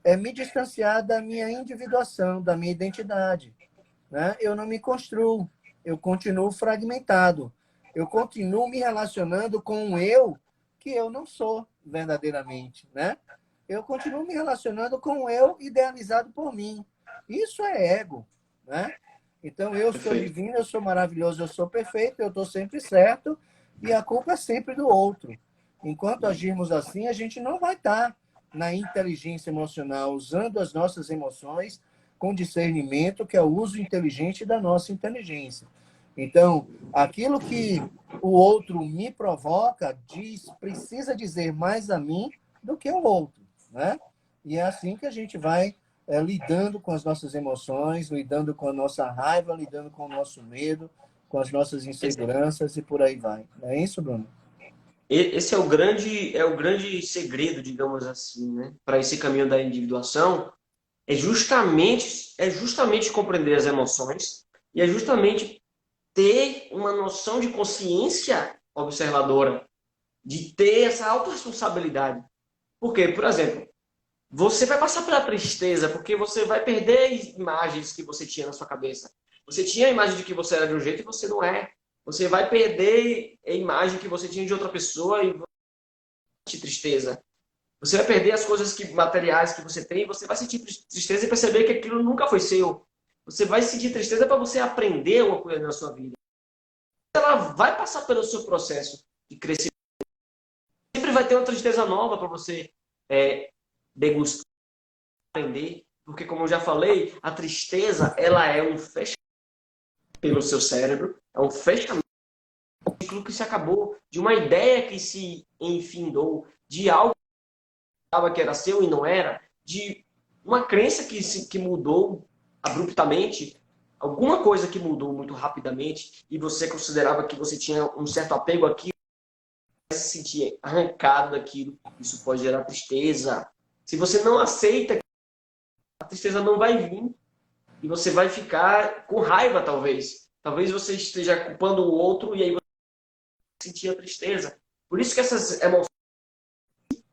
é me distanciar da minha individuação, da minha identidade, né? Eu não me construo, eu continuo fragmentado. Eu continuo me relacionando com um eu que eu não sou verdadeiramente, né? Eu continuo me relacionando com um eu idealizado por mim. Isso é ego, né? Então, eu sou Perfeito. divino, eu sou maravilhoso, eu sou perfeito, eu estou sempre certo e a culpa é sempre do outro. Enquanto agirmos assim, a gente não vai estar na inteligência emocional, usando as nossas emoções com discernimento, que é o uso inteligente da nossa inteligência. Então, aquilo que o outro me provoca precisa dizer mais a mim do que o outro, né? E é assim que a gente vai lidando com as nossas emoções, lidando com a nossa raiva, lidando com o nosso medo, com as nossas Esse, inseguranças e por aí vai. Não é isso, Bruno? esse é o grande segredo, digamos assim, né? Para esse caminho da individuação, é justamente compreender as emoções e é justamente ter uma noção de consciência observadora, de ter essa autorresponsabilidade. Por quê? Por exemplo, você vai passar pela tristeza porque você vai perder imagens que você tinha na sua cabeça. Você tinha a imagem de que você era de um jeito e você não é. Você vai perder a imagem que você tinha de outra pessoa e vai sentir tristeza. Você vai perder as coisas materiais que você tem e você vai sentir tristeza e perceber que aquilo nunca foi seu. Você vai sentir tristeza para você aprender uma coisa na sua vida. Ela vai passar pelo seu processo de crescimento. Sempre vai ter uma tristeza nova para você degustar, aprender. Porque, como eu já falei, a tristeza ela é um fechamento pelo seu cérebro, é um fechamento de um ciclo que se acabou, de uma ideia que se enfindou, de algo que era seu e não era, de uma crença que mudou abruptamente, alguma coisa que mudou muito rapidamente e você considerava que você tinha um certo apego àquilo, se sentir arrancado daquilo, isso pode gerar tristeza. Se você não aceita, a tristeza não vai vir e você vai ficar com raiva, talvez. Talvez você esteja culpando o outro e aí você sentir a tristeza. Por isso que essas emoções,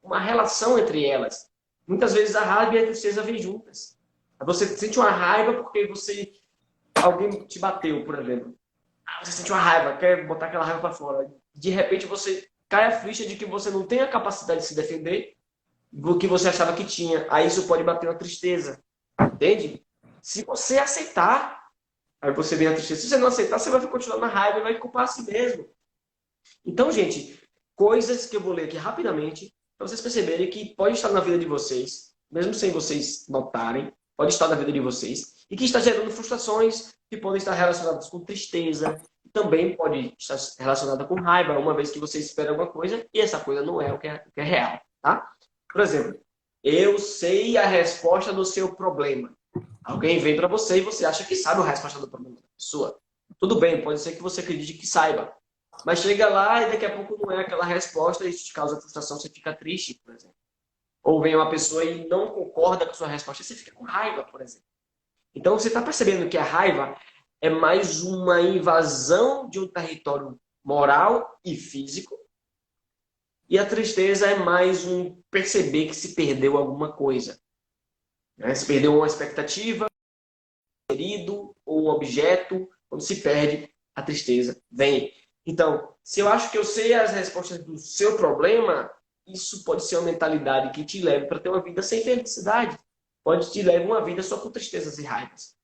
uma relação entre elas. Muitas vezes a raiva e a tristeza vêm juntas. Você sente uma raiva porque alguém te bateu, por exemplo. Você sente uma raiva, quer botar aquela raiva para fora. De repente você cai a ficha de que você não tem a capacidade de se defender do que você achava que tinha. Aí isso pode bater uma tristeza. Entende? Se você aceitar, aí você vem a tristeza. Se você não aceitar, você vai continuar na raiva e vai culpar a si mesmo. Então, gente, coisas que eu vou ler aqui rapidamente, para vocês perceberem que pode estar na vida de vocês, mesmo sem vocês notarem, pode estar na vida de vocês, e que está gerando frustrações que podem estar relacionadas com tristeza, e também pode estar relacionada com raiva, uma vez que você espera alguma coisa e essa coisa não é o que é real, tá? Por exemplo, eu sei a resposta do seu problema. Alguém vem para você e você acha que sabe a resposta do problema da pessoa. Tudo bem, pode ser que você acredite que saiba. Mas chega lá e daqui a pouco não é aquela resposta e isso te causa frustração, você fica triste, por exemplo. Ou vem uma pessoa e não concorda com a sua resposta e você fica com raiva, por exemplo. Então você está percebendo que a raiva é mais uma invasão de um território moral e físico e a tristeza é mais um perceber que se perdeu alguma coisa. Né? Se perdeu uma expectativa, querido ou um objeto, quando se perde, a tristeza vem. Então, se eu acho que eu sei as respostas do seu problema, isso pode ser uma mentalidade que te leve para ter uma vida sem felicidade. Pode te levar uma vida só com tristezas e raivas.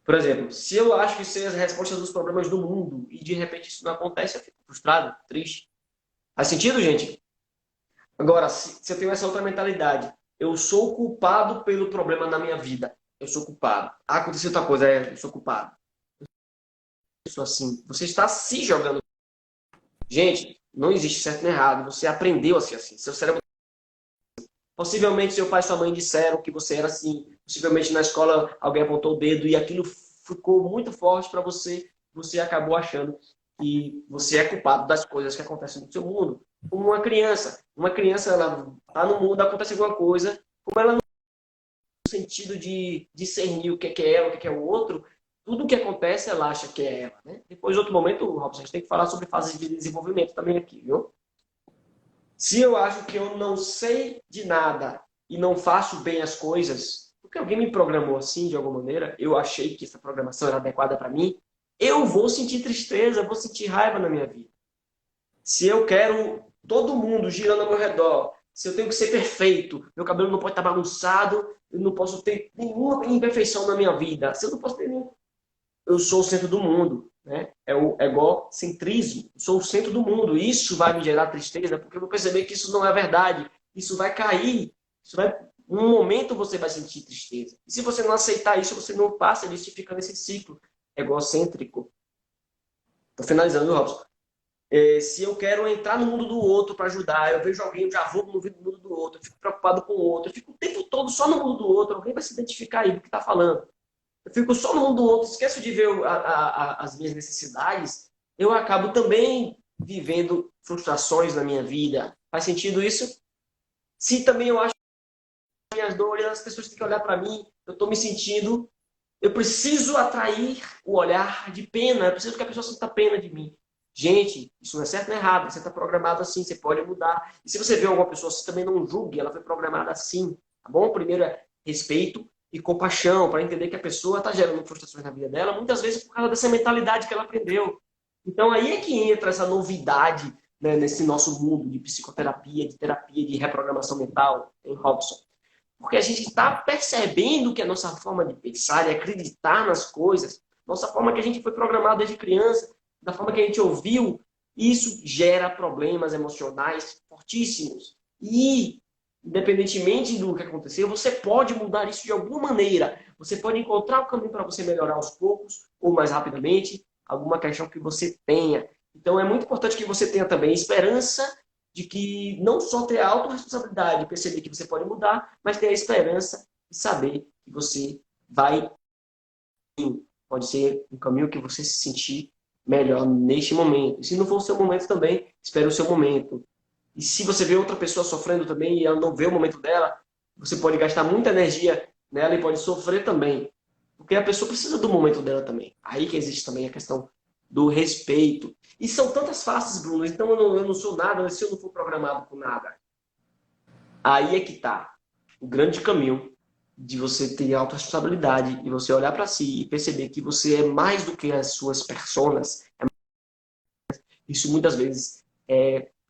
Por exemplo, se eu acho que sei as respostas dos problemas do mundo e de repente isso não acontece, eu fico frustrado, triste. Faz sentido, gente? Agora, se eu tenho essa outra mentalidade, eu sou culpado pelo problema na minha vida. Eu sou culpado. Ah, aconteceu outra coisa, eu sou culpado. Isso assim, você está se jogando. Gente, Não existe certo nem errado. Você aprendeu a ser assim. Seu cérebro. Possivelmente seu pai e sua mãe disseram que você era assim. Possivelmente na escola alguém apontou o dedo e aquilo ficou muito forte para você. Você acabou achando que você é culpado das coisas que acontecem no seu mundo. Como uma criança. Uma criança, ela tá no mundo, acontece alguma coisa. Como ela não tem sentido de discernir o que é ela, o que é o outro, tudo o que acontece ela acha que é ela. Né? Depois, outro momento, Robson, a gente tem que falar sobre fases de desenvolvimento também aqui, viu? Se eu acho que eu não sei de nada e não faço bem as coisas, porque alguém me programou assim de alguma maneira, eu achei que essa programação era adequada para mim, eu vou sentir tristeza, vou sentir raiva na minha vida. Se eu quero todo mundo girando ao meu redor, se eu tenho que ser perfeito, meu cabelo não pode estar bagunçado, eu não posso ter nenhuma imperfeição na minha vida, se eu não posso ter nenhum, eu sou o centro do mundo, né? É o egocentrismo. Eu sou o centro do mundo. Isso vai me gerar tristeza, porque eu vou perceber que isso não é verdade. Isso vai cair. Isso vai... Um momento você vai sentir tristeza. E se você não aceitar isso, você não passa disso e fica nesse ciclo egocêntrico. Estou finalizando, Robson. Se eu quero entrar no mundo do outro para ajudar, eu vejo alguém, eu já vou no mundo do outro, eu fico preocupado com o outro, eu fico o tempo todo só no mundo do outro, alguém vai se identificar aí do que está falando. Eu fico só no mundo do outro, esqueço de ver as minhas necessidades, eu acabo também vivendo frustrações na minha vida. Faz sentido isso? Se também eu acho que minhas dores, as pessoas têm que olhar para mim, eu estou me sentindo, eu preciso atrair o olhar de pena, eu preciso que a pessoa sinta pena de mim. Gente, isso não é certo nem errado, você está programado assim, você pode mudar. E se você vê alguma pessoa, você também não julgue, ela foi programada assim, tá bom? Primeiro é respeito e compaixão, para entender que a pessoa está gerando frustrações na vida dela, muitas vezes por causa dessa mentalidade que ela aprendeu. Então aí é que entra essa novidade, né, nesse nosso mundo de psicoterapia, de terapia, de reprogramação mental, em Robson. Porque a gente está percebendo que a nossa forma de pensar e acreditar nas coisas, nossa forma que a gente foi programado desde criança, da forma que a gente ouviu, isso gera problemas emocionais fortíssimos. E, independentemente do que aconteceu, você pode mudar isso de alguma maneira. Você pode encontrar o caminho para você melhorar aos poucos ou mais rapidamente, alguma questão que você tenha. Então, é muito importante que você tenha também esperança de que não só ter a autorresponsabilidade, perceber que você pode mudar, mas ter a esperança de saber que você vai, pode ser um caminho que você se sentir melhor neste momento. E se não for o seu momento também, espere o seu momento. E se você vê outra pessoa sofrendo também e ela não vê o momento dela, você pode gastar muita energia nela e pode sofrer também. Porque a pessoa precisa do momento dela também. Aí que existe também a questão do respeito. E são tantas faces, Bruno. Então eu não sou nada se eu não for programado com nada. Aí é que tá o grande caminho de você ter autorresponsabilidade e você olhar para si e perceber que você é mais do que as suas personas. Isso muitas vezes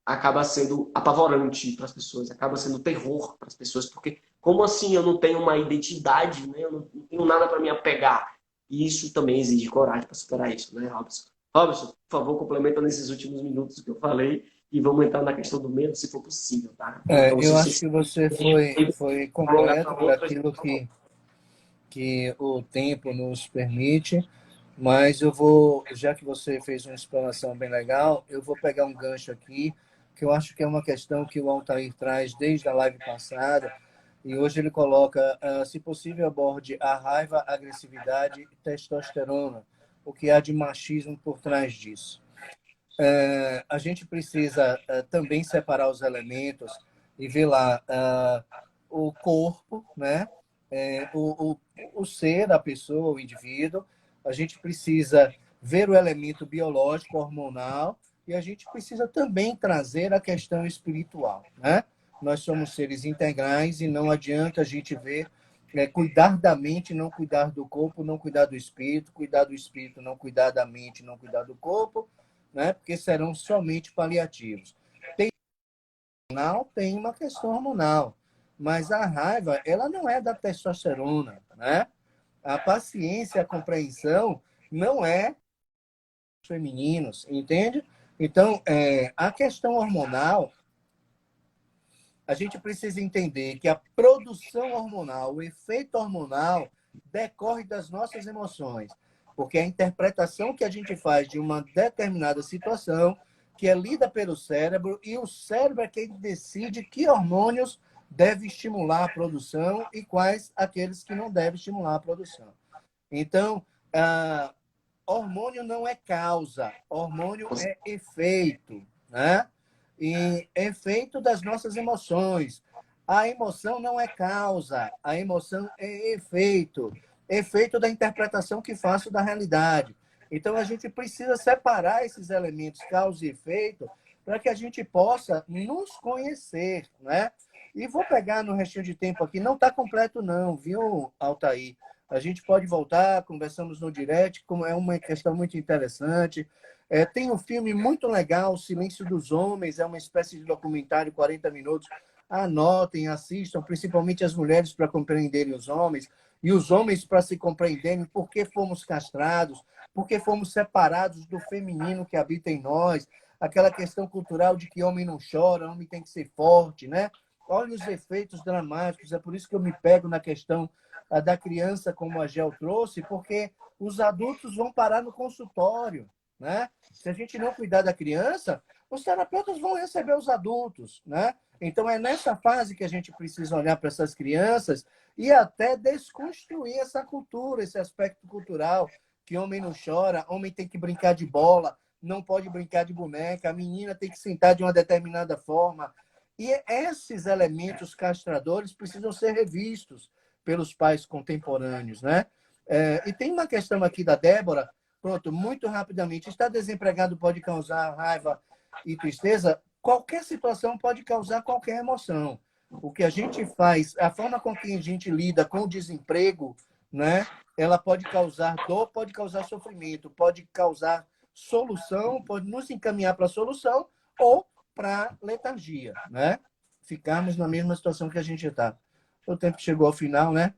acaba sendo apavorante para as pessoas, acaba sendo terror para as pessoas, porque como assim eu não tenho uma identidade, né? Eu não tenho nada para me apegar? E isso também exige coragem para superar isso, né, Robson? Robson, por favor, complementa nesses últimos minutos o que eu falei e vamos entrar na questão do medo, se for possível, tá? Então, se Eu você acho que você foi prolongar completo para por outras, aquilo por favor. que o tempo nos permite, mas eu vou, já que você fez uma explanação bem legal, eu vou pegar um gancho aqui, que eu acho que é uma questão que o Altair traz desde a live passada, e hoje ele coloca, se possível, aborde a raiva, a agressividade e testosterona, o que há de machismo por trás disso. A gente precisa também separar os elementos e ver lá o corpo, né? O ser da pessoa, o indivíduo. A gente precisa ver o elemento biológico, hormonal, e a gente precisa também trazer a questão espiritual, né? Nós somos seres integrais e não adianta a gente ver cuidar da mente, não cuidar do corpo, não cuidar do espírito, cuidar do espírito, não cuidar da mente, não cuidar do corpo, né? Porque serão somente paliativos. Tem uma questão hormonal, mas a raiva, ela não é da testosterona, né? A paciência, a compreensão não é femininos, entende? Então, a questão hormonal, a gente precisa entender que a produção hormonal, o efeito hormonal, decorre das nossas emoções, porque a interpretação que a gente faz de uma determinada situação que é lida pelo cérebro, e o cérebro é quem decide que hormônios deve estimular a produção e quais aqueles que não devem estimular a produção. Então, hormônio não é causa, hormônio é efeito, né? E efeito das nossas emoções. A emoção não é causa, a emoção é efeito, efeito da interpretação que faço da realidade. Então, a gente precisa separar esses elementos, causa e efeito, para que a gente possa nos conhecer, né? E vou pegar no restinho de tempo aqui, não está completo não, viu, Altair? A gente pode voltar, conversamos no direct, como é uma questão muito interessante. Tem um filme muito legal, Silêncio dos Homens, é uma espécie de documentário, 40 minutos. Anotem, assistam, principalmente as mulheres para compreenderem os homens, e os homens para se compreenderem por que fomos castrados, por que fomos separados do feminino que habita em nós, aquela questão cultural de que homem não chora, homem tem que ser forte, né? Olha os efeitos dramáticos, é por isso que eu me pego na questão da criança, como a Gel trouxe, porque os adultos vão parar no consultório, né? Se a gente não cuidar da criança, os terapeutas vão receber os adultos, né? Então, é nessa fase que a gente precisa olhar para essas crianças e até desconstruir essa cultura, esse aspecto cultural, que homem não chora, homem tem que brincar de bola, não pode brincar de boneca, a menina tem que sentar de uma determinada forma. E esses elementos castradores precisam ser revistos pelos pais contemporâneos, né? E tem uma questão aqui da Débora, pronto, muito rapidamente. Estar desempregado pode causar raiva e tristeza? Qualquer situação pode causar qualquer emoção. O que a gente faz, a forma com que a gente lida com o desemprego, né? Ela pode causar dor, pode causar sofrimento, pode causar solução, pode nos encaminhar para a solução ou para letargia, né? Ficarmos na mesma situação que a gente está. O tempo chegou ao final, né?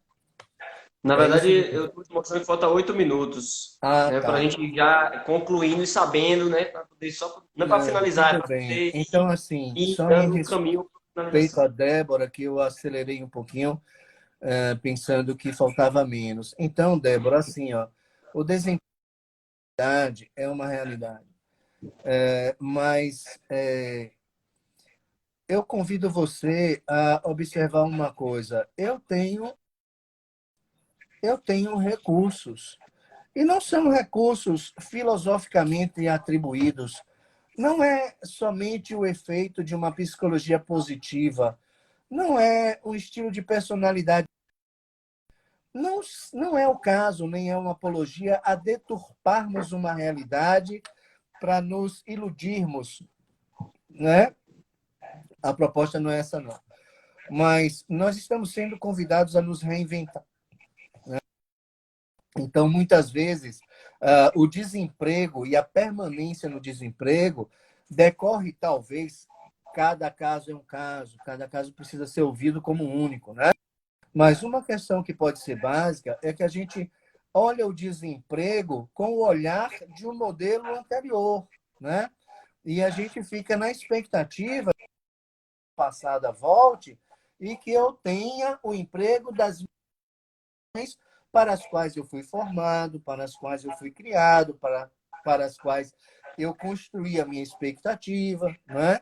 Na É verdade, isso. eu estou te mostrando que falta 8 minutos, Ah, né? Para a tá. gente já concluindo e sabendo, né? Para poder só, não é para Não, finalizar, é tudo para bem. poder Então, assim, ir só em dando o caminho para respeito finalização. a Débora, que eu acelerei um pouquinho, pensando que faltava menos. Então, Débora, assim, ó, o desemprego é uma realidade. Mas eu convido você a observar uma coisa. Eu tenho recursos. E não são recursos filosoficamente atribuídos. Não é somente o efeito de uma psicologia positiva. Não é um estilo de personalidade. Não, não é o caso, nem é uma apologia a deturparmos uma realidade para nos iludirmos, né? A proposta não é essa, não. Mas nós estamos sendo convidados a nos reinventar. Então, muitas vezes, o desemprego e a permanência no desemprego decorre, talvez, cada caso é um caso, cada caso precisa ser ouvido como único, né? Mas uma questão que pode ser básica é que a gente olha o desemprego com o olhar de um modelo anterior, né? E a gente fica na expectativa que a passada volte e que eu tenha o emprego das para as quais eu fui formado, para as quais eu fui criado, para as quais eu construí a minha expectativa, né?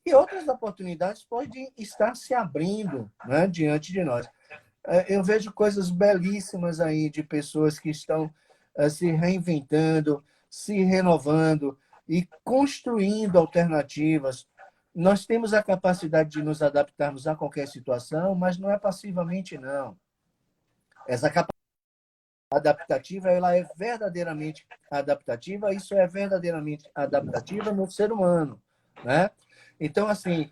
E outras oportunidades podem estar se abrindo, né, diante de nós. Eu vejo coisas belíssimas aí de pessoas que estão se reinventando, se renovando e construindo alternativas. Nós temos a capacidade de nos adaptarmos a qualquer situação, mas não é passivamente, não. Essa adaptativa, ela é verdadeiramente adaptativa, isso é verdadeiramente adaptativa no ser humano, né? Então, assim,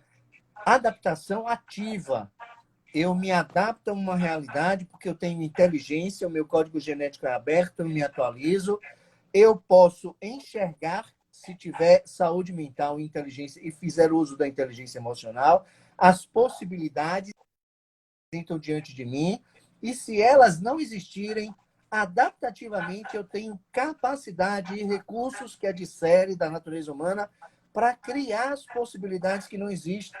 adaptação ativa. Eu me adapto a uma realidade porque eu tenho inteligência, o meu código genético é aberto, eu me atualizo, eu posso enxergar, se tiver saúde mental e inteligência e fizer uso da inteligência emocional, as possibilidades que estão diante de mim, e se elas não existirem, adaptativamente eu tenho capacidade e recursos que é de série da natureza humana para criar as possibilidades que não existem.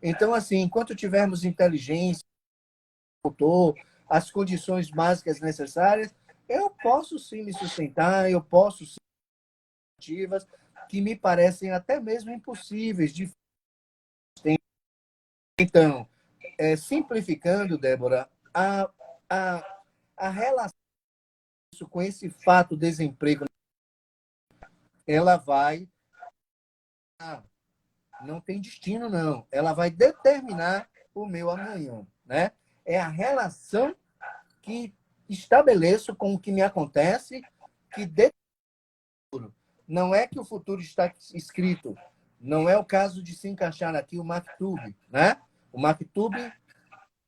Então, assim, enquanto tivermos inteligência, as condições básicas necessárias, eu posso sim me sustentar, eu posso sim ativas, que me parecem até mesmo impossíveis de. Então, simplificando, Débora, a, a relação com esse fato desemprego, ela vai. Não tem destino, não. Ela vai determinar o meu amanhã, né? É a relação que estabeleço com o que me acontece, que não é que o futuro está escrito. Não é o caso de se encaixar aqui o Maktub, né? O Maktub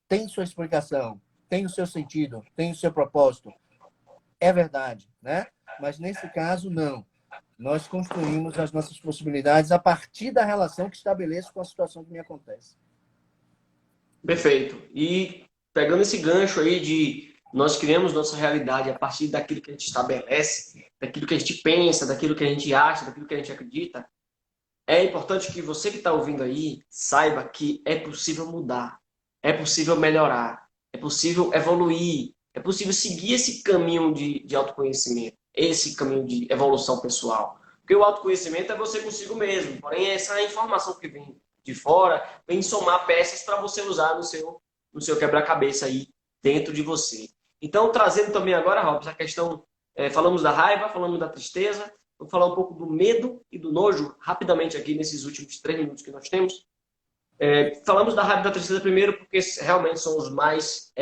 tem sua explicação, tem o seu sentido, tem o seu propósito. É verdade, né? Mas nesse caso, não. Nós construímos as nossas possibilidades a partir da relação que estabeleço com a situação que me acontece. Perfeito. E pegando esse gancho aí de nós criamos nossa realidade a partir daquilo que a gente estabelece, daquilo que a gente pensa, daquilo que a gente acha, daquilo que a gente acredita, é importante que você que está ouvindo aí saiba que é possível mudar, é possível melhorar, é possível evoluir, é possível seguir esse caminho de autoconhecimento, esse caminho de evolução pessoal. Porque o autoconhecimento é você consigo mesmo, porém essa informação que vem de fora vem somar peças para você usar no seu quebra-cabeça aí dentro de você. Então, trazendo também agora, Robson, a questão, falamos da raiva, falamos da tristeza, vou falar um pouco do medo e do nojo, rapidamente aqui nesses últimos 3 minutos que nós temos. Falamos da raiva e da tristeza primeiro, porque realmente são os mais...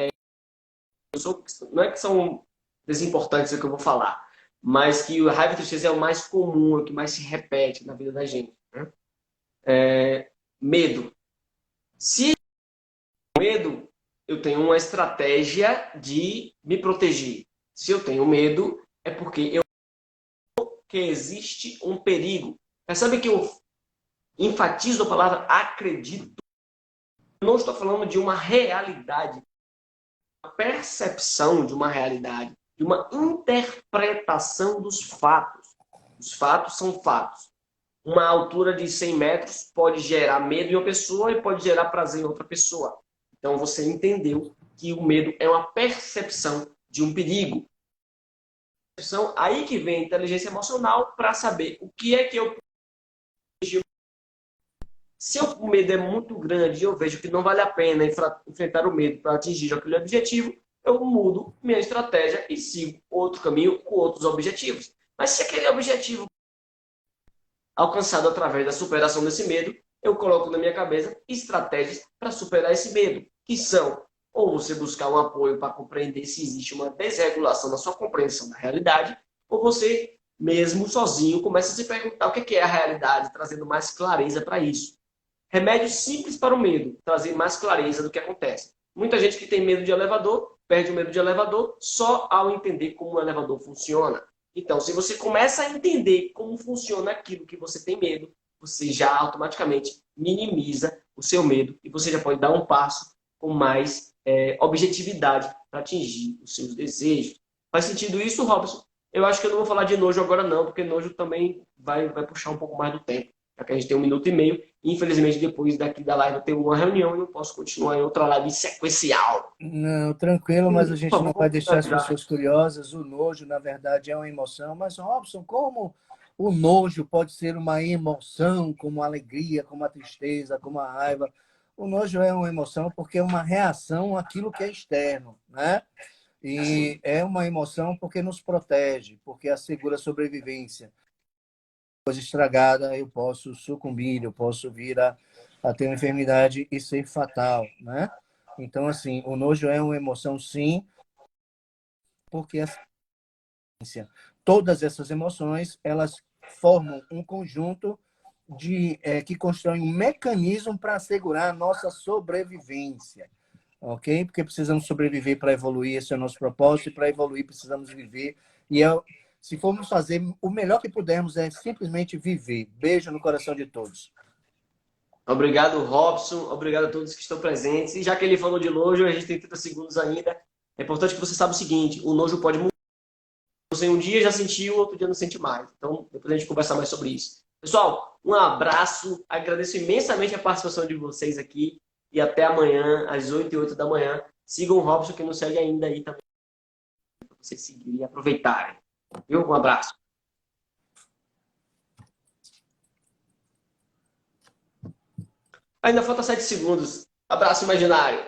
não é que são desimportantes o que eu vou falar, mas que a raiva e a tristeza é o mais comum, é o que mais se repete na vida da gente. Né? Medo. Se medo, eu tenho uma estratégia de me proteger. Se eu tenho medo, é porque eu que existe um perigo. Percebe que eu enfatizo a palavra acredito. Eu não estou falando de uma realidade, uma percepção de uma realidade, de uma interpretação dos fatos. Os fatos são fatos. Uma altura de 100 metros pode gerar medo em uma pessoa e pode gerar prazer em outra pessoa. Então você entendeu que o medo é uma percepção de um perigo. Aí que vem a inteligência emocional para saber o que é que eu... Se o medo é muito grande e eu vejo que não vale a pena enfrentar o medo para atingir aquele objetivo, eu mudo minha estratégia e sigo outro caminho com outros objetivos. Mas se aquele objetivo alcançado através da superação desse medo, eu coloco na minha cabeça estratégias para superar esse medo, que são ou você buscar um apoio para compreender se existe uma desregulação na sua compreensão da realidade, ou você mesmo sozinho começa a se perguntar o que é a realidade, trazendo mais clareza para isso. Remédio simples para o medo, trazer mais clareza do que acontece. Muita gente que tem medo de elevador, perde o medo de elevador só ao entender como o elevador funciona. Então, se você começa a entender como funciona aquilo que você tem medo, você já automaticamente minimiza o seu medo e você já pode dar um passo com mais objetividade para atingir os seus desejos. Faz sentido isso, Robson? Eu acho que eu não vou falar de nojo agora não, porque nojo também vai puxar um pouco mais do tempo. Já que a gente tem 1 minuto e meio. Infelizmente, depois daqui da live eu tenho uma reunião e não posso continuar em outra live sequencial. Não, tranquilo, mas a Por gente não vai favor, deixar as pessoas curiosas. O nojo, na verdade, é uma emoção. Mas, Robson, como o nojo pode ser uma emoção, como a alegria, como a tristeza, como a raiva? O nojo é uma emoção porque é uma reação àquilo que é externo, né? E é uma emoção porque nos protege, porque assegura a sobrevivência. Coisa estragada, eu posso sucumbir, eu posso vir a ter uma enfermidade e ser fatal, né? Então, assim, o nojo é uma emoção, sim, porque todas essas emoções, elas formam um conjunto que constrói um mecanismo para assegurar a nossa sobrevivência, ok? Porque precisamos sobreviver para evoluir, esse é o nosso propósito, e para evoluir precisamos viver. E se formos fazer, o melhor que pudermos é simplesmente viver. Beijo no coração de todos. Obrigado, Robson. Obrigado a todos que estão presentes. E já que ele falou de nojo, a gente tem 30 segundos ainda. É importante que você saiba o seguinte, o nojo pode mudar. Você um dia já sentiu, outro dia não sente mais. Então, depois a gente conversar mais sobre isso. Pessoal, um abraço. Agradeço imensamente a participação de vocês aqui. E até amanhã, às 8h08 da manhã. Sigam o Robson, que não segue ainda aí também. Para vocês seguirem e aproveitarem. Viu? Um abraço. Ainda falta 7 segundos. Abraço imaginário.